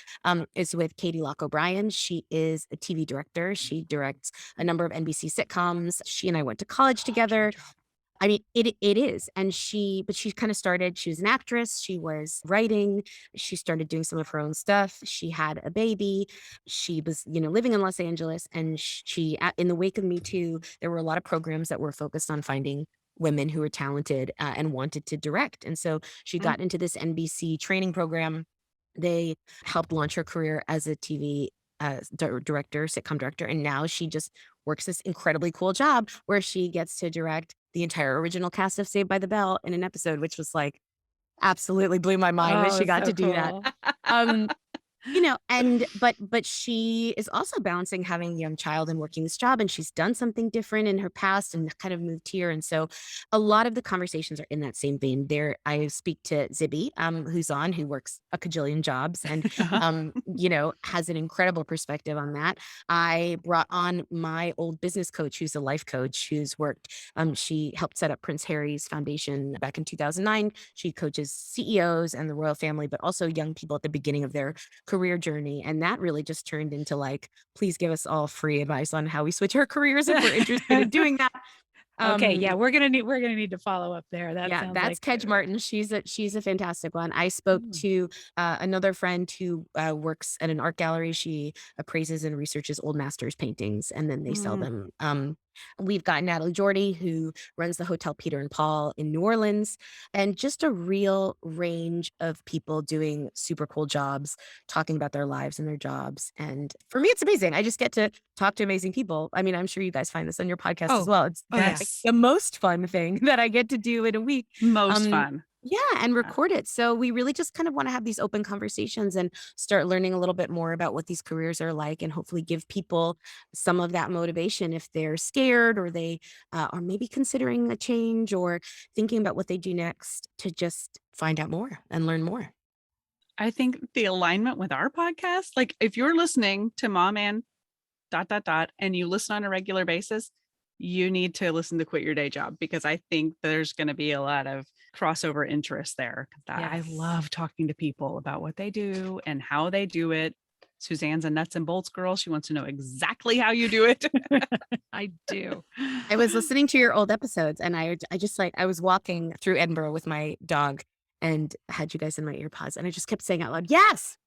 is with Katie Locke O'Brien. She is a TV director. She directs a number of NBC sitcoms. She and I went to college together. I mean, it is. And she kind of started, she was an actress. She was writing. She started doing some of her own stuff. She had a baby. She was, living in Los Angeles. And she, in the wake of Me Too, there were a lot of programs that were focused on finding women who were talented and wanted to direct. And so she got into this NBC training program. They helped launch her career as a TV director, sitcom director. And now she just works this incredibly cool job where she gets to direct the entire original cast of Saved by the Bell in an episode, which was like absolutely blew my mind that Oh, she got so to do that. cool. Um, you know, and but she is also balancing having a young child and working this job, and she's done something different in her past and kind of moved here. And so a lot of the conversations are in that same vein. There, I speak to Zibby, who works a cajillion jobs and you know, has an incredible perspective on that. I brought on my old business coach, who's a life coach, who's worked, she helped set up Prince Harry's Foundation back in 2009. She coaches CEOs and the royal family, but also young people at the beginning of their career journey. And that really just turned into like, please give us all free advice on how we switch our careers if we're interested in doing that. Okay, yeah, we're gonna need to follow up there. That Yeah, sounds that's like Kedge Martin. She's a fantastic one. I spoke to another friend who works at an art gallery. She appraises and researches old masters paintings, and then they sell them. We've got Natalie Jordy, who runs the Hotel Peter and Paul in New Orleans, and just a real range of people doing super cool jobs, talking about their lives and their jobs. And for me, it's amazing. I just get to talk to amazing people. I mean, I'm sure you guys find this on your podcast as well. It's like yes. the most fun thing that I get to do in a week. Most fun. Yeah, and record it. So we really just kind of want to have these open conversations and start learning a little bit more about what these careers are like, and hopefully give people some of that motivation if they're scared or they are maybe considering a change or thinking about what they do next, to just find out more and learn more. I think the alignment with our podcast, like if you're listening to Mom and ... and you listen on a regular basis, you need to listen to Quit Your Day Job, because I think there's going to be a lot of crossover interest there. I love talking to people about what they do and how they do it. Suzanne's a nuts and bolts girl. She wants to know exactly how you do it. I do. I was listening to your old episodes, and I just like, I was walking through Edinburgh with my dog and had you guys in my earpods, and I just kept saying out loud, yes.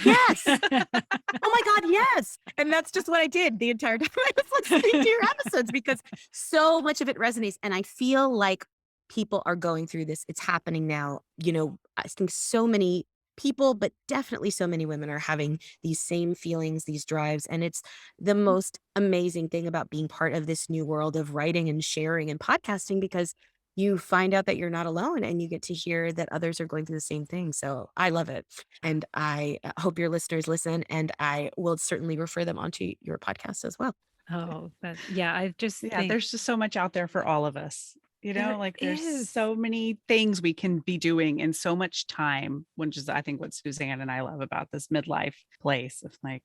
Yes. Oh my God, yes. And that's just what I did the entire time I was listening to your episodes, because so much of it resonates. And I feel like people are going through this. It's happening now. You know, I think so many people, but definitely so many women are having these same feelings, these drives. And it's the most amazing thing about being part of this new world of writing and sharing and podcasting, because you find out that you're not alone and you get to hear that others are going through the same thing. So I love it. And I hope your listeners listen, and I will certainly refer them onto your podcast as well. Oh, I just think there's just so much out there for all of us. You know, There like there's is. so many things we can be doing in so much time, which is, I think, what Suzanne and I love about this midlife place. It's like,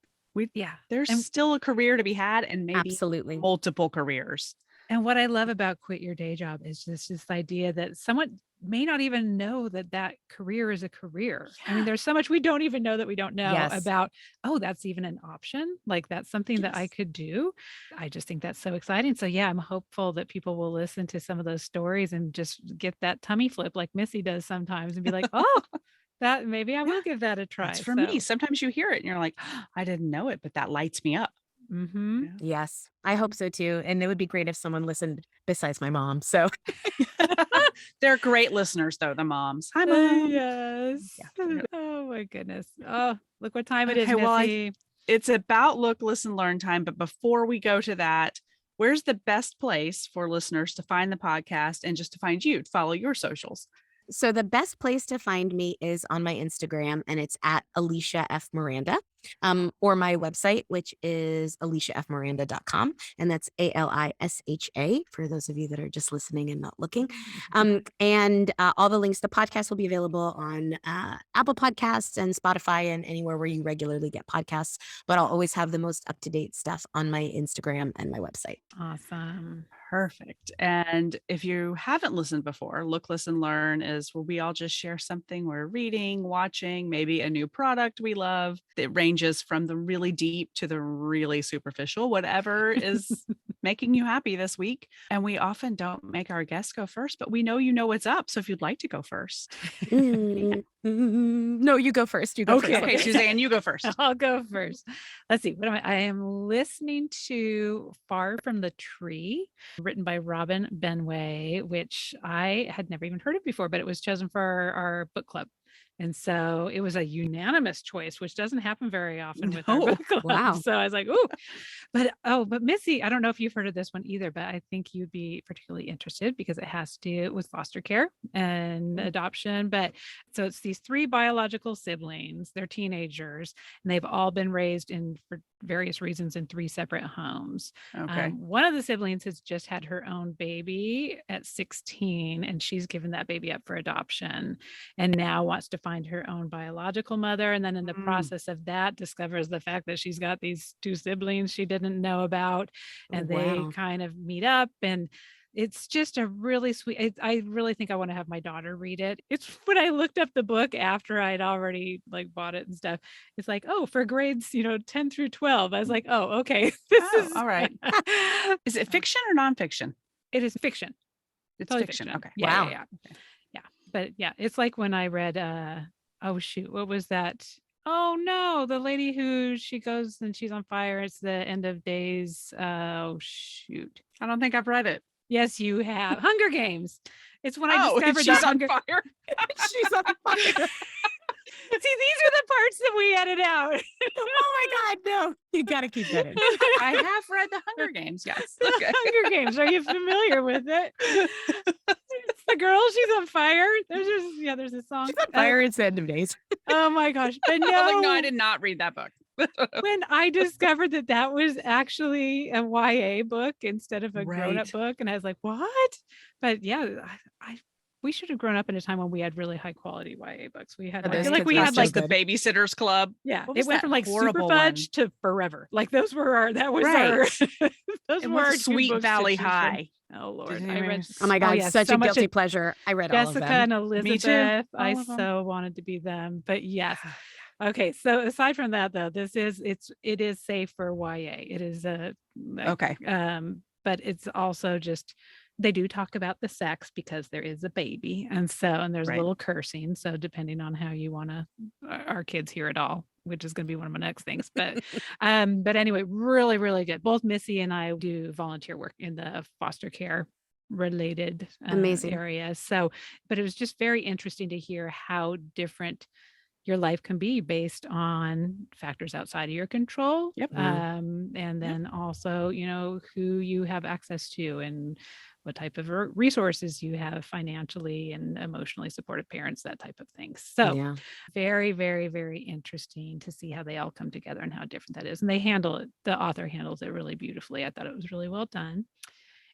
there's still a career to be had, and maybe Absolutely. multiple careers. And what I love about Quit Your Day Job is just this idea that someone may not even know that that career is a career. I mean, there's so much we don't even know that we don't know about, oh, that's even an option. Like that's something that I could do. I just think that's so exciting. So yeah, I'm hopeful that people will listen to some of those stories and just get that tummy flip like Missy does sometimes and be like, oh, that maybe I will give that a try. That's for me. Sometimes you hear it and you're like, oh, I didn't know it, but that lights me up. Mm-hmm. Yeah. Yes, I hope so too. And it would be great if someone listened besides my mom. So they're great listeners, though, the moms. Hi, Mom. Yes. Yeah. Oh my goodness. Oh, look what time it is, Missy. Well, it's about look, listen, learn time. But before we go to that, where's the best place for listeners to find the podcast and just to find you, to follow your socials? So the best place to find me is on my Instagram, and it's at Alicia F. Miranda, or my website, which is aliciafmiranda.com. And that's ALISHA for those of you that are just listening and not looking. And all the links to podcasts will be available on Apple Podcasts and Spotify and anywhere where you regularly get podcasts. But I'll always have the most up-to-date stuff on my Instagram and my website. Awesome. Perfect. And if you haven't listened before, Look, Listen, Learn is where we all just share something we're reading, watching, maybe a new product we love. It ranges from the really deep to the really superficial, whatever is making you happy this week. And we often don't make our guests go first, but we know you know what's up. So if you'd like to go first. No, No, you go first. You go Okay, first. okay, Suzanne, you go first. I'll go first. Let's see. What am I am listening to Far from the Tree, written by Robin Benway, which I had never even heard of before, but it was chosen for our book club. And so it was a unanimous choice, which doesn't happen very often with our No. book club. Wow. So I was like, ooh, but Missy, I don't know if you've heard of this one either, but I think you'd be particularly interested because it has to do with foster care and adoption. But so it's these three biological siblings, they're teenagers, and they've all been raised for various reasons in three separate homes. Okay. One of the siblings has just had her own baby at 16, and she's given that baby up for adoption and now wants to find her own biological mother. And then in the process of that, discovers the fact that she's got these two siblings she didn't know about, and they kind of meet up, and it's just a really sweet. I really think I want to have my daughter read it. It's when I looked up the book after I'd already like bought it and stuff. It's like, oh, for grades, 10 through 12. I was like, oh, okay. This is all right. Is it fiction or nonfiction? It is fiction. It's Totally fiction. Okay. Yeah, Wow. yeah. Yeah. But yeah, it's like when I read oh shoot, what was that? Oh no, the lady who she goes and she's on fire. It's the end of days. Oh shoot. I don't think I've read it. Yes, you have. Hunger Games. It's when I discovered she's the on Hunger. fire. She's on fire. See, these are the parts that we edit out. Oh my God, no. You got to keep that in. I have read the Hunger Games. Yes. The Okay. Hunger Games. Are you familiar with it? It's the girl. She's on fire. There's a song. She's on fire. It's the end of days. Oh my gosh! But I was like, no, no, I did not read that book. when I discovered that was actually a YA book instead of a grown-up Right. book, and I was like, what? But yeah, we should have grown up in a time when we had really high quality YA books. We had, But I those feel like kids we were had so like the good. Babysitters Club. yeah, What it was went that from like Super horrible Fudge to Forever. Like those were our Right. those It were our was two Sweet books to Valley choose from. High. Oh Lord, Did I you read. ever- Oh my God, yeah, such so a much guilty of pleasure. I read all of Jessica them. and Elizabeth. too. I All of 'em. so wanted to be them. But yes. Okay. So aside from that though, it is safe for YA. It is Okay. but it's also just they do talk about the sex because there is a baby. And there's a Right. little cursing. So depending on how you want our kids hear it all, which is going to be one of my next things. But anyway, really, really good. Both Missy and I do volunteer work in the foster care related Amazing. area. So, but it was just very interesting to hear how different your life can be based on factors outside of your control. Yep. And then also, who you have access to and what type of resources you have financially and emotionally supportive parents, that type of thing. So Yeah. very, very, very interesting to see how they all come together and how different that is. And the author handles it really beautifully. I thought it was really well done.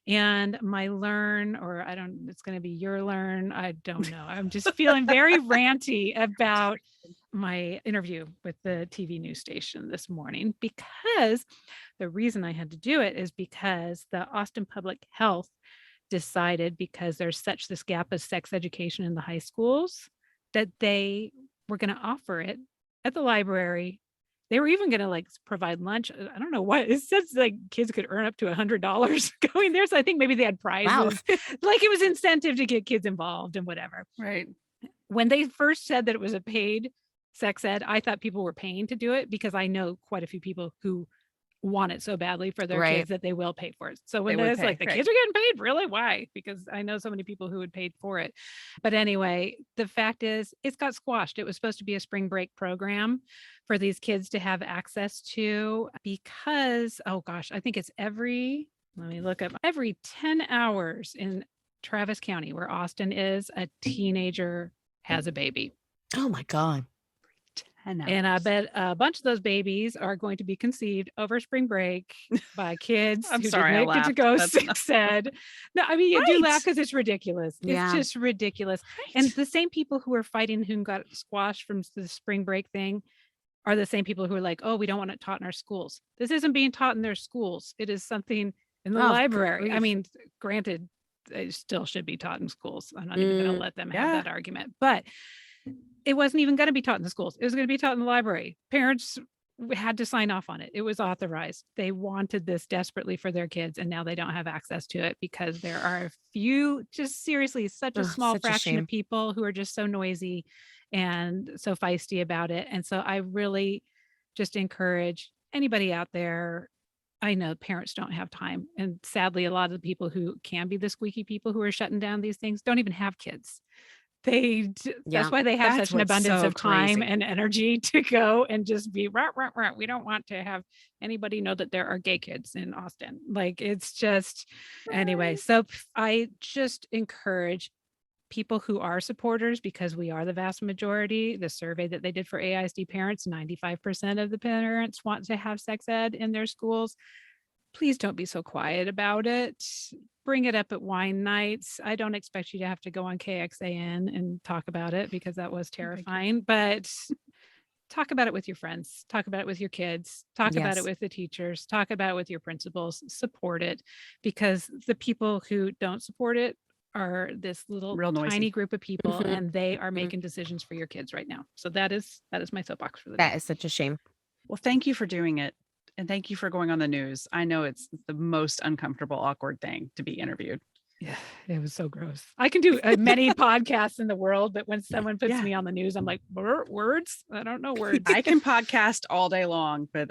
And my learn, it's going to be your learn. I don't know. I'm just feeling very ranty about my interview with the TV news station this morning, because the reason I had to do it is because the Austin Public Health decided, because there's such this gap of sex education in the high schools, that they were going to offer it at the library. They were even going to provide lunch. I don't know what it says, kids could earn up to $100 going there. So I think maybe they had prizes. Wow. It was incentive to get kids involved and whatever. Right. When they first said that it was a paid sex ed, I thought people were paying to do it, because I know quite a few people who want it so badly for their Right. kids that they will pay for it. So when They would it's pay, the right. kids are getting paid, really? Why? Because I know so many people who would pay for it. But anyway, the fact is it's got squashed. It was supposed to be a spring break program for these kids to have access to, because, oh gosh, I think it's every 10 hours in Travis County, where Austin is, a teenager has a baby. Oh my God. 10 And I hours. bet a bunch of those babies are going to be conceived over spring break by kids I'm who sorry, I didn't get to laughed. go That's sex ed. No, I mean, you do Right. laugh because it's ridiculous. Yeah. It's just ridiculous. And the same people who are fighting who got squashed from the spring break thing are the same people who are like, oh, we don't want it taught in our schools. This isn't being taught in their schools. It is something in the Oh, library. I grief. mean, granted, it still should be taught in schools. I'm not even going to let them have yeah. that argument. But it wasn't even going to be taught in the schools. It was going to be taught in the library. Parents had to sign off on it. It was authorized. They wanted this desperately for their kids, and now they don't have access to it because there are a few, just seriously, such a Ugh, small such a fraction shame. of people who are just so noisy and so feisty about it. And so I really just encourage anybody out there. I know parents don't have time. And sadly, a lot of the people who can be the squeaky people who are shutting down these things don't even have kids. That's Yeah. why they have That's such an what's abundance so of time crazy. and energy to go and just be rah, rah, rah. We don't want to have anybody know that there are gay kids in Austin. Like it's just, anyway. So I just encourage people who are supporters, because we are the vast majority. The survey that they did for AISD parents, 95% of the parents want to have sex ed in their schools. Please don't be so quiet about it. Bring it up at wine nights. I don't expect you to have to go on KXAN and talk about it, because that was terrifying, but talk about it with your friends, talk about it with your kids, talk about it Yes. with the teachers, talk about it with your principals, support it, because the people who don't support it are this little Real noisy. tiny group of people, Mhm. and they are Mhm. making decisions for your kids right now. So that is my soapbox for the That day. is such a shame. Well, thank you for doing it. And thank you for going on the news. I know it's the most uncomfortable, awkward thing to be interviewed. Yeah, it was so gross. I can do many podcasts in the world, but when someone puts Yeah. me on the news, I'm like, words? I don't know words. I can podcast all day long, but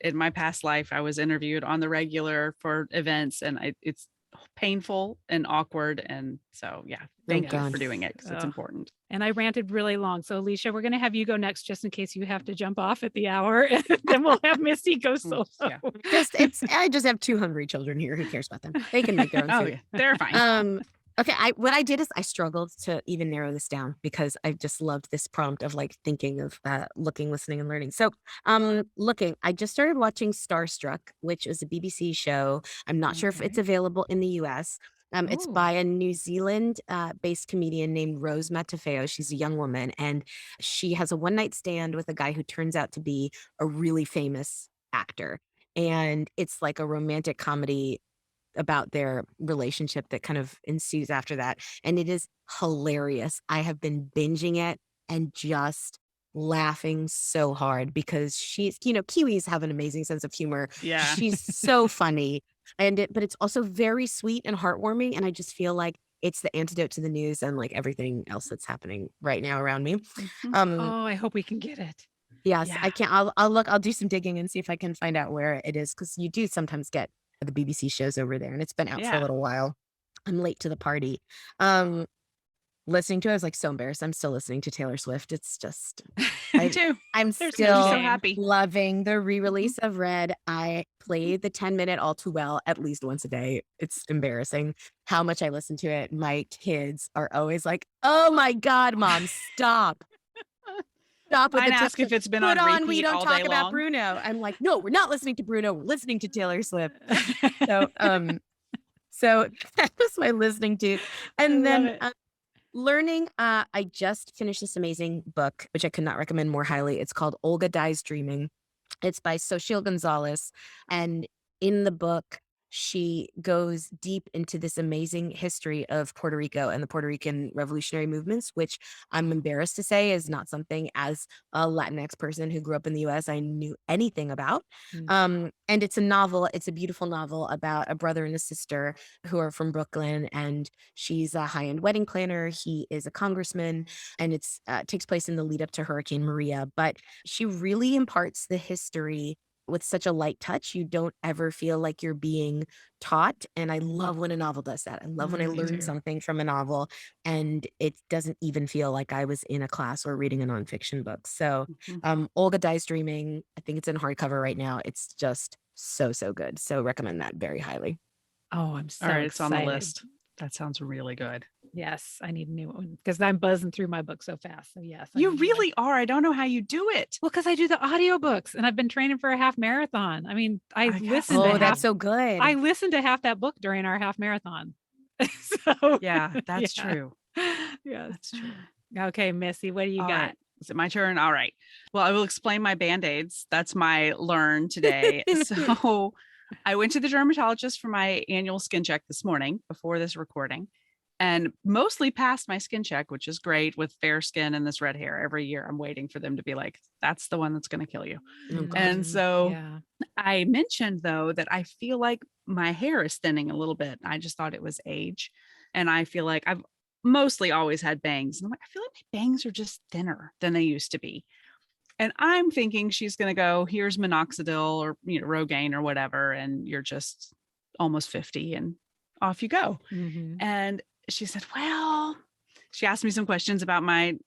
in my past life, I was interviewed on the regular for events, and it's painful and awkward. And so, yeah, thank you God. for doing it, because it's Oh. important. And I ranted really long. So Alicia, we're going to have you go next, just in case you have to jump off at the hour. And then we'll have Misty go solo. Yeah. I just have 2 hungry children here. Who cares about them? They can make their own Oh, food. yeah, they're fine. Okay. What I did is I struggled to even narrow this down, because I just loved this prompt of like thinking of looking, listening, and learning. So looking, I just started watching Starstruck, which is a BBC show. I'm not sure if it's Okay. available in the US. It's Ooh. by a New Zealand based comedian named Rose Matafeo. She's a young woman, and she has a one night stand with a guy who turns out to be a really famous actor. And it's like a romantic comedy about their relationship that kind of ensues after that. And it is hilarious. I have been binging it and just laughing so hard, because she's, Kiwis have an amazing sense of humor. Yeah. She's so funny. But it's also very sweet and heartwarming. And I just feel like it's the antidote to the news and like everything else that's happening right now around me. Mhm. Oh, I hope we can get it. Yes, Yeah. I can. I'll look. I'll do some digging and see if I can find out where it is, because you do sometimes get the BBC shows over there, and it's been out for a Yeah. little while. I'm late to the party. Listening to it, I was like so embarrassed. I'm still listening to Taylor Swift. It's just Me too. I'm There's no still so shame. happy. loving the re-release of Red. I play the 10-minute All Too Well at least once a day. It's embarrassing how much I listen to it. My kids are always like, "Oh my God, Mom, stop." Stop with Mine the ask if it's been put on on. We repeat don't all talk day about long. Bruno. I'm like, no, we're not listening to Bruno. We're listening to Taylor Swift. So, so that was my listening to, and I love then it. learning. I just finished this amazing book, which I could not recommend more highly. It's called Olga Dies Dreaming. It's by Xochitl Gonzalez, and in the book, she goes deep into this amazing history of Puerto Rico and the Puerto Rican revolutionary movements, which I'm embarrassed to say is not something, as a Latinx person who grew up in the US, I knew anything about. And it's a novel. It's a beautiful novel about a brother and a sister who are from Brooklyn, and she's a high-end wedding planner. He is a congressman, and it takes place in the lead up to Hurricane Maria. But she really imparts the history with such a light touch. You don't ever feel like you're being taught. And I love when a novel does that. I love when I Me learn too. something from a novel and it doesn't even feel like I was in a class or reading a nonfiction book. So Mhm. Olga Dies Dreaming, I think it's in hardcover right now. It's just so, so good. So recommend that very highly. Oh, I'm so All right, it's on the excited. list. That sounds really good. Yes, I need a new one, because I'm buzzing through my book so fast. So yes, I You need a new one. really are. I don't know how you do it. Well, because I do the audiobooks and I've been training for a half marathon. I mean, I I listened guess. to Oh, half. that's so good. I listened to half that book during our half marathon. So Yeah, that's yeah. true. Yes. That's true. Okay, Missy, what do you All got? right. Is it my turn? All right. Well, I will explain my Band-Aids. That's my learn today. So I went to the dermatologist for my annual skin check this morning before this recording, and mostly passed my skin check, which is great with fair skin and this red hair. Every year I'm waiting for them to be like, that's the one that's going to kill you. Oh, God. And so yeah. I mentioned, though, that I feel like my hair is thinning a little bit. I just thought it was age. And I feel like mostly always had bangs. And I'm like, I feel like my bangs are just thinner than they used to be. And I'm thinking she's going to go, here's minoxidil or, Rogaine or whatever. And you're just almost 50 and off you go. Mhm. And she said, well, she asked me some questions about my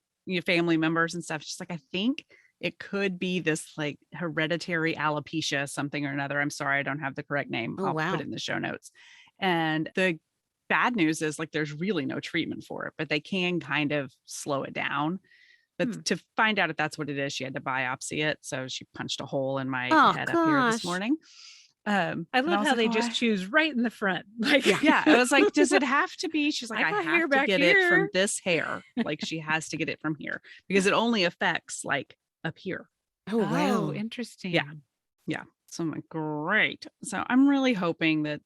family members and stuff. She's like, I think it could be this like hereditary alopecia, something or another. I'm sorry, I don't have the correct name. Oh, I'll wow. put it in the show notes. And the bad news is like, there's really no treatment for it, but they can kind of slow it down. But to find out if that's what it is, she had to biopsy it. So she punched a hole in my head up here this morning. I love how they just choose right in the front. Like, yeah, I was like, does it have to be? She's like, I got have hair to back get it from here. this hair. Like she has to get it from here because it only affects like up here. Oh, wow. Interesting. Yeah. So I'm like, great. So I'm really hoping that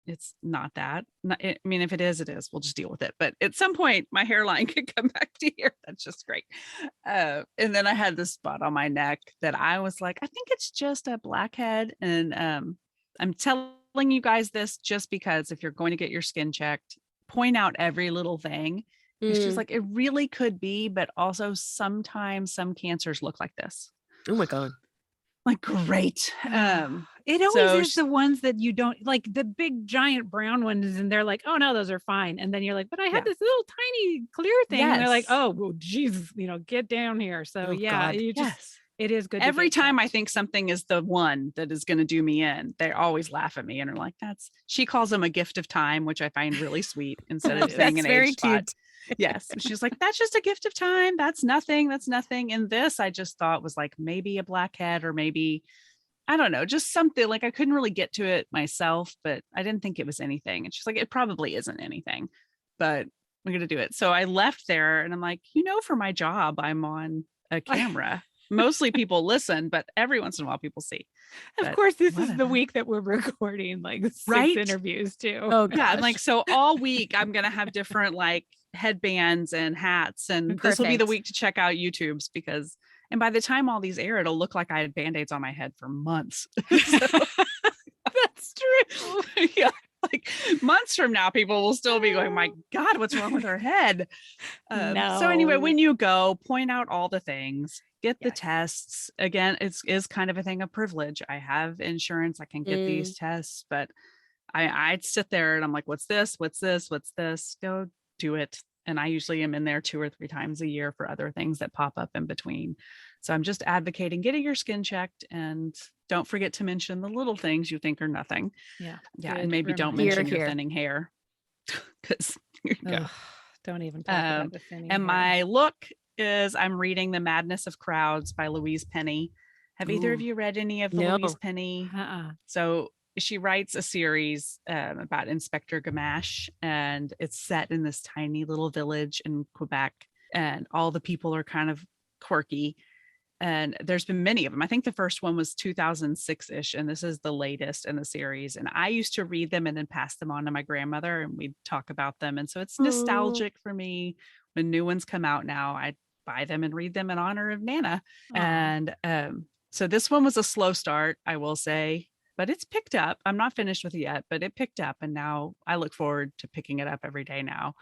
it's not that. I mean, if it is, it is. We'll just deal with it. But at some point, my hairline could come back to here. That's just great. And then I had this spot on my neck that I was like, I think it's just a blackhead. And I'm telling you guys this just because if you're going to get your skin checked, point out every little thing. And she's like, it really could be, but also sometimes some cancers look like this. Oh my God. Like, great. It always is the ones that you don't like, the big giant brown ones, and they're like, oh no, those are fine. And then you're like, but I had this little tiny clear thing. And they're like, oh well, geez, get down here. So it is good. Every time I think something is the one that is going to do me in, they always laugh at me and are like, she calls them a gift of time, which I find really sweet instead of saying an age spot. Yes. She's like, that's just a gift of time. That's nothing. That's nothing. And this, I just thought was like maybe a blackhead or maybe, I don't know, just something like I couldn't really get to it myself, but I didn't think it was anything. And she's like, it probably isn't anything, but I'm going to do it. So I left there and I'm like, for my job, I'm on a camera. Mostly people listen, but every once in a while people see. Of course, this is the week that we're recording like 6 interviews too. Oh yeah. I'm like, so all week I'm going to have different like headbands and hats. And this will be the week to check out YouTube's and by the time all these air, it'll look like I had Band-Aids on my head for months. That's true. Yeah. Like months from now, people will still be going, my God, what's wrong with her head? No. So anyway, when you go, point out all the things, get the tests. Again, it is kind of a thing of privilege. I have insurance. I can get these tests, but I'd sit there and I'm like, what's this? What's this? What's this? Go do it. And I usually am in there 2 or 3 times a year for other things that pop up in between. So I'm just advocating getting your skin checked, and don't forget to mention the little things you think are nothing. Yeah. And maybe don't mention your thinning hair because don't even talk about the thinning hair. My look is I'm reading The Madness of Crowds by Louise Penny. Have either of you read any of the Louise Penny? So she writes a series about Inspector Gamache, and it's set in this tiny little village in Quebec, and all the people are kind of quirky. And there's been many of them. I think the first one was 2006-ish, and this is the latest in the series. And I used to read them and then pass them on to my grandmother, and we'd talk about them. And so it's nostalgic for me. When new ones come out now, I buy them and read them in honor of Nana. And so this one was a slow start, I will say, but it's picked up. I'm not finished with it yet, but it picked up. And now I look forward to picking it up every day now.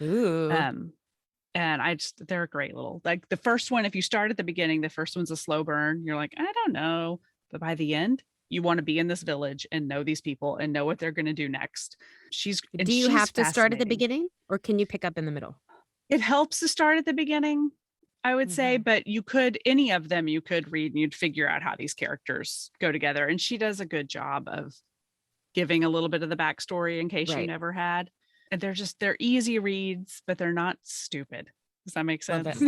And they're a great little, like the first one, if you start at the beginning, the first one's a slow burn. You're like, I don't know. But by the end, you want to be in this village and know these people and know what they're going to do next. Do you have to start at the beginning, or can you pick up in the middle? It helps to start at the beginning, I would say, but any of them you could read and you'd figure out how these characters go together. And she does a good job of giving a little bit of the backstory in case you never had. And they're easy reads, but they're not stupid. Does that make sense?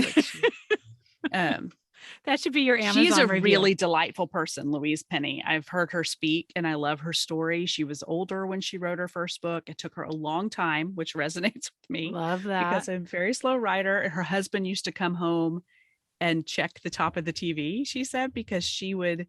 That should be your Amazon She's a review. really delightful person, Louise Penny. I've heard her speak and I love her story. She was older when she wrote her first book. It took her a long time, which resonates with me. Love that. Because I'm a very slow writer. And her husband used to come home and check the top of the TV, she said, because she would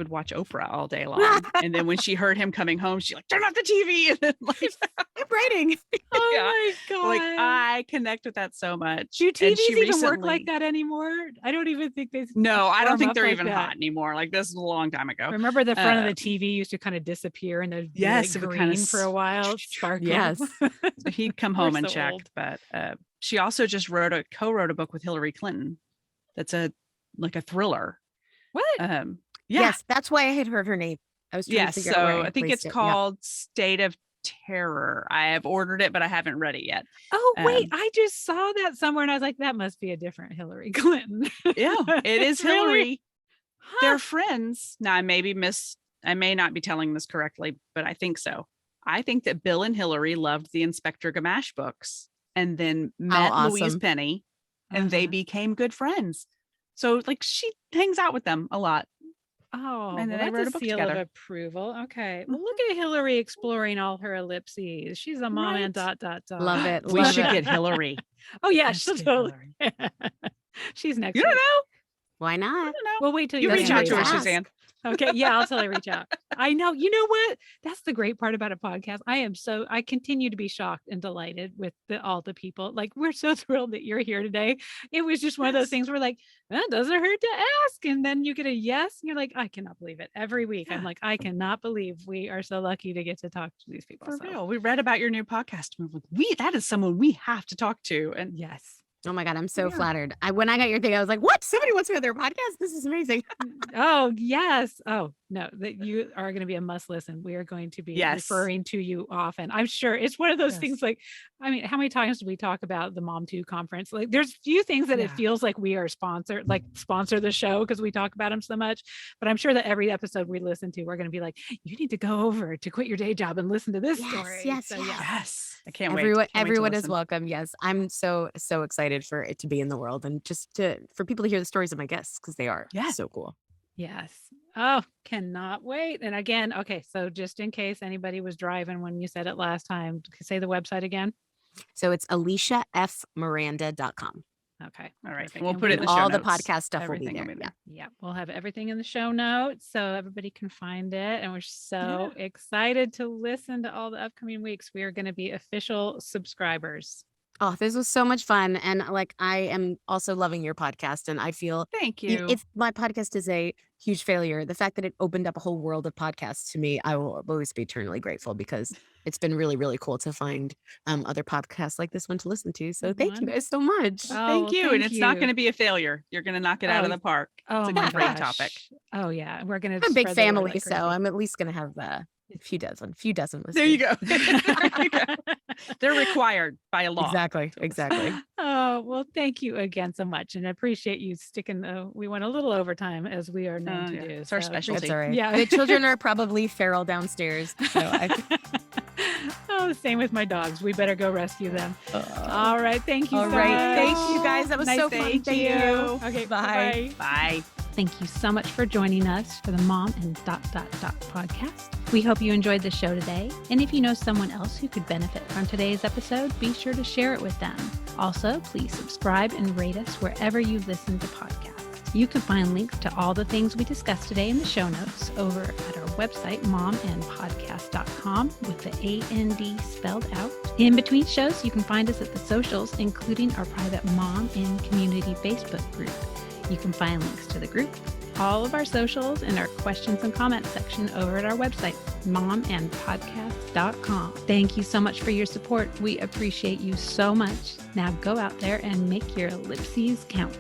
watch Oprah all day long. And then when she heard him coming home, she like, turn off the TV. And then like, I'm writing. Oh my God. Like I connect with that so much. Do TVs even work like that anymore? I don't even think they. No, I don't think they're even hot anymore. Like this is a long time ago. Remember the front of the TV used to kind of disappear and they'd be like green for a while. Sparkle. Yes. So he'd come home and check, but she also just co-wrote a book with Hillary Clinton. That's a thriller. What? Yeah. Yes, that's why I had heard her name. I was trying to Yes. figure out where So I think placed it's it. Yeah. called State of Terror. I have ordered it, but I haven't read it yet. Oh, wait, I just saw that somewhere and I was like, that must be a different Hillary Clinton. Yeah, it is Really? Hillary. Huh. They're friends. Now, I may not be telling this correctly, but I think so. I think that Bill and Hillary loved the Inspector Gamache books and then met Louise awesome. Penny, and they became good friends. So she hangs out with them a lot. Oh, And then well, they wrote that's a a book seal together. of approval. Okay. Well, look at Hillary exploring all her ellipses. She's a mom and ... Love it. We love should it. get Hillary. Oh, yeah, Let's she'll get totally. Hillary. She's next. You don't week. know? Why not? I don't know. We'll wait till You you reach get out to her, Hillary. ask. Suzanne. Okay. Yeah, I'll tell her reach out. I know. You know what? That's the great part about a podcast. I continue to be shocked and delighted with all the people. Like, we're so thrilled that you're here today. It was just one of those things where like, it doesn't hurt to ask. And then you get a yes. And you're like, I cannot believe it. Every week. I'm like, I cannot believe we are so lucky to get to talk to these people. For So, real. We read about your new podcast. And we're like, that is someone we have to talk to. And yes. Oh my God, I'm so Yeah. flattered. When I got your thing, I was like, what? Somebody wants me on their podcast? This is amazing. Oh, yes. Oh, no, that you are going to be a must listen. We are going to be referring to you often. I'm sure it's one of those things like, I mean, how many times do we talk about the Mom 2 conference? Like there's few things that it feels like we are sponsor the show because we talk about them so much, but I'm sure that every episode we listen to, we're going to be like, you need to go over to quit your day job and listen to this story. Yes, So, yes. I can't everyone, wait. Everyone is welcome. Yes. I'm so excited for it to be in the world and just for people to hear the stories of my guests because they are so cool. Yes. Oh, cannot wait. And again, okay. So just in case anybody was driving when you said it last time, say the website again. So it's AliciaFMiranda.com. Okay. All right. Perfect. We'll And put it in the show all notes. the podcast stuff Everything will be there. Yeah. We'll have everything in the show notes so everybody can find it. And we're so excited to listen to all the upcoming weeks. We are going to be official subscribers. Oh, this was so much fun. And I am also loving your podcast. And I feel thank you. If my podcast is a huge failure, the fact that it opened up a whole world of podcasts to me, I will always be eternally grateful because it's been really, really cool to find other podcasts like this one to listen to. So thank you guys so much. Oh, thank you. And it's not going to be a failure. You're going to knock it out of the park. It's a great topic. Oh, yeah. We're going to I'm a big family, so I'm at least going to have a few dozen listeners. There you go. They're required by a law. Exactly. Oh, well, thank you again so much. And I appreciate you sticking. We went a little overtime as we are known to do. It's our specialty. That's all right. Yeah. The children are probably feral downstairs. So same with my dogs. We better go rescue them. All right. Thank you so much. Thank you guys. That was so fun. Thank you. Okay. Bye. Bye. Thank you so much for joining us for the Mom and ... podcast. We hope you enjoyed the show today. And if you know someone else who could benefit from today's episode, be sure to share it with them. Also, please subscribe and rate us wherever you listen to podcasts. You can find links to all the things we discussed today in the show notes over at our website, momandpodcast.com, with the AND spelled out. In between shows, you can find us at the socials, including our private Mom and Community Facebook group. You can find links to the group, all of our socials, and our questions and comments section over at our website, momandpodcast.com. Thank you so much for your support. We appreciate you so much. Now go out there and make your ellipses count.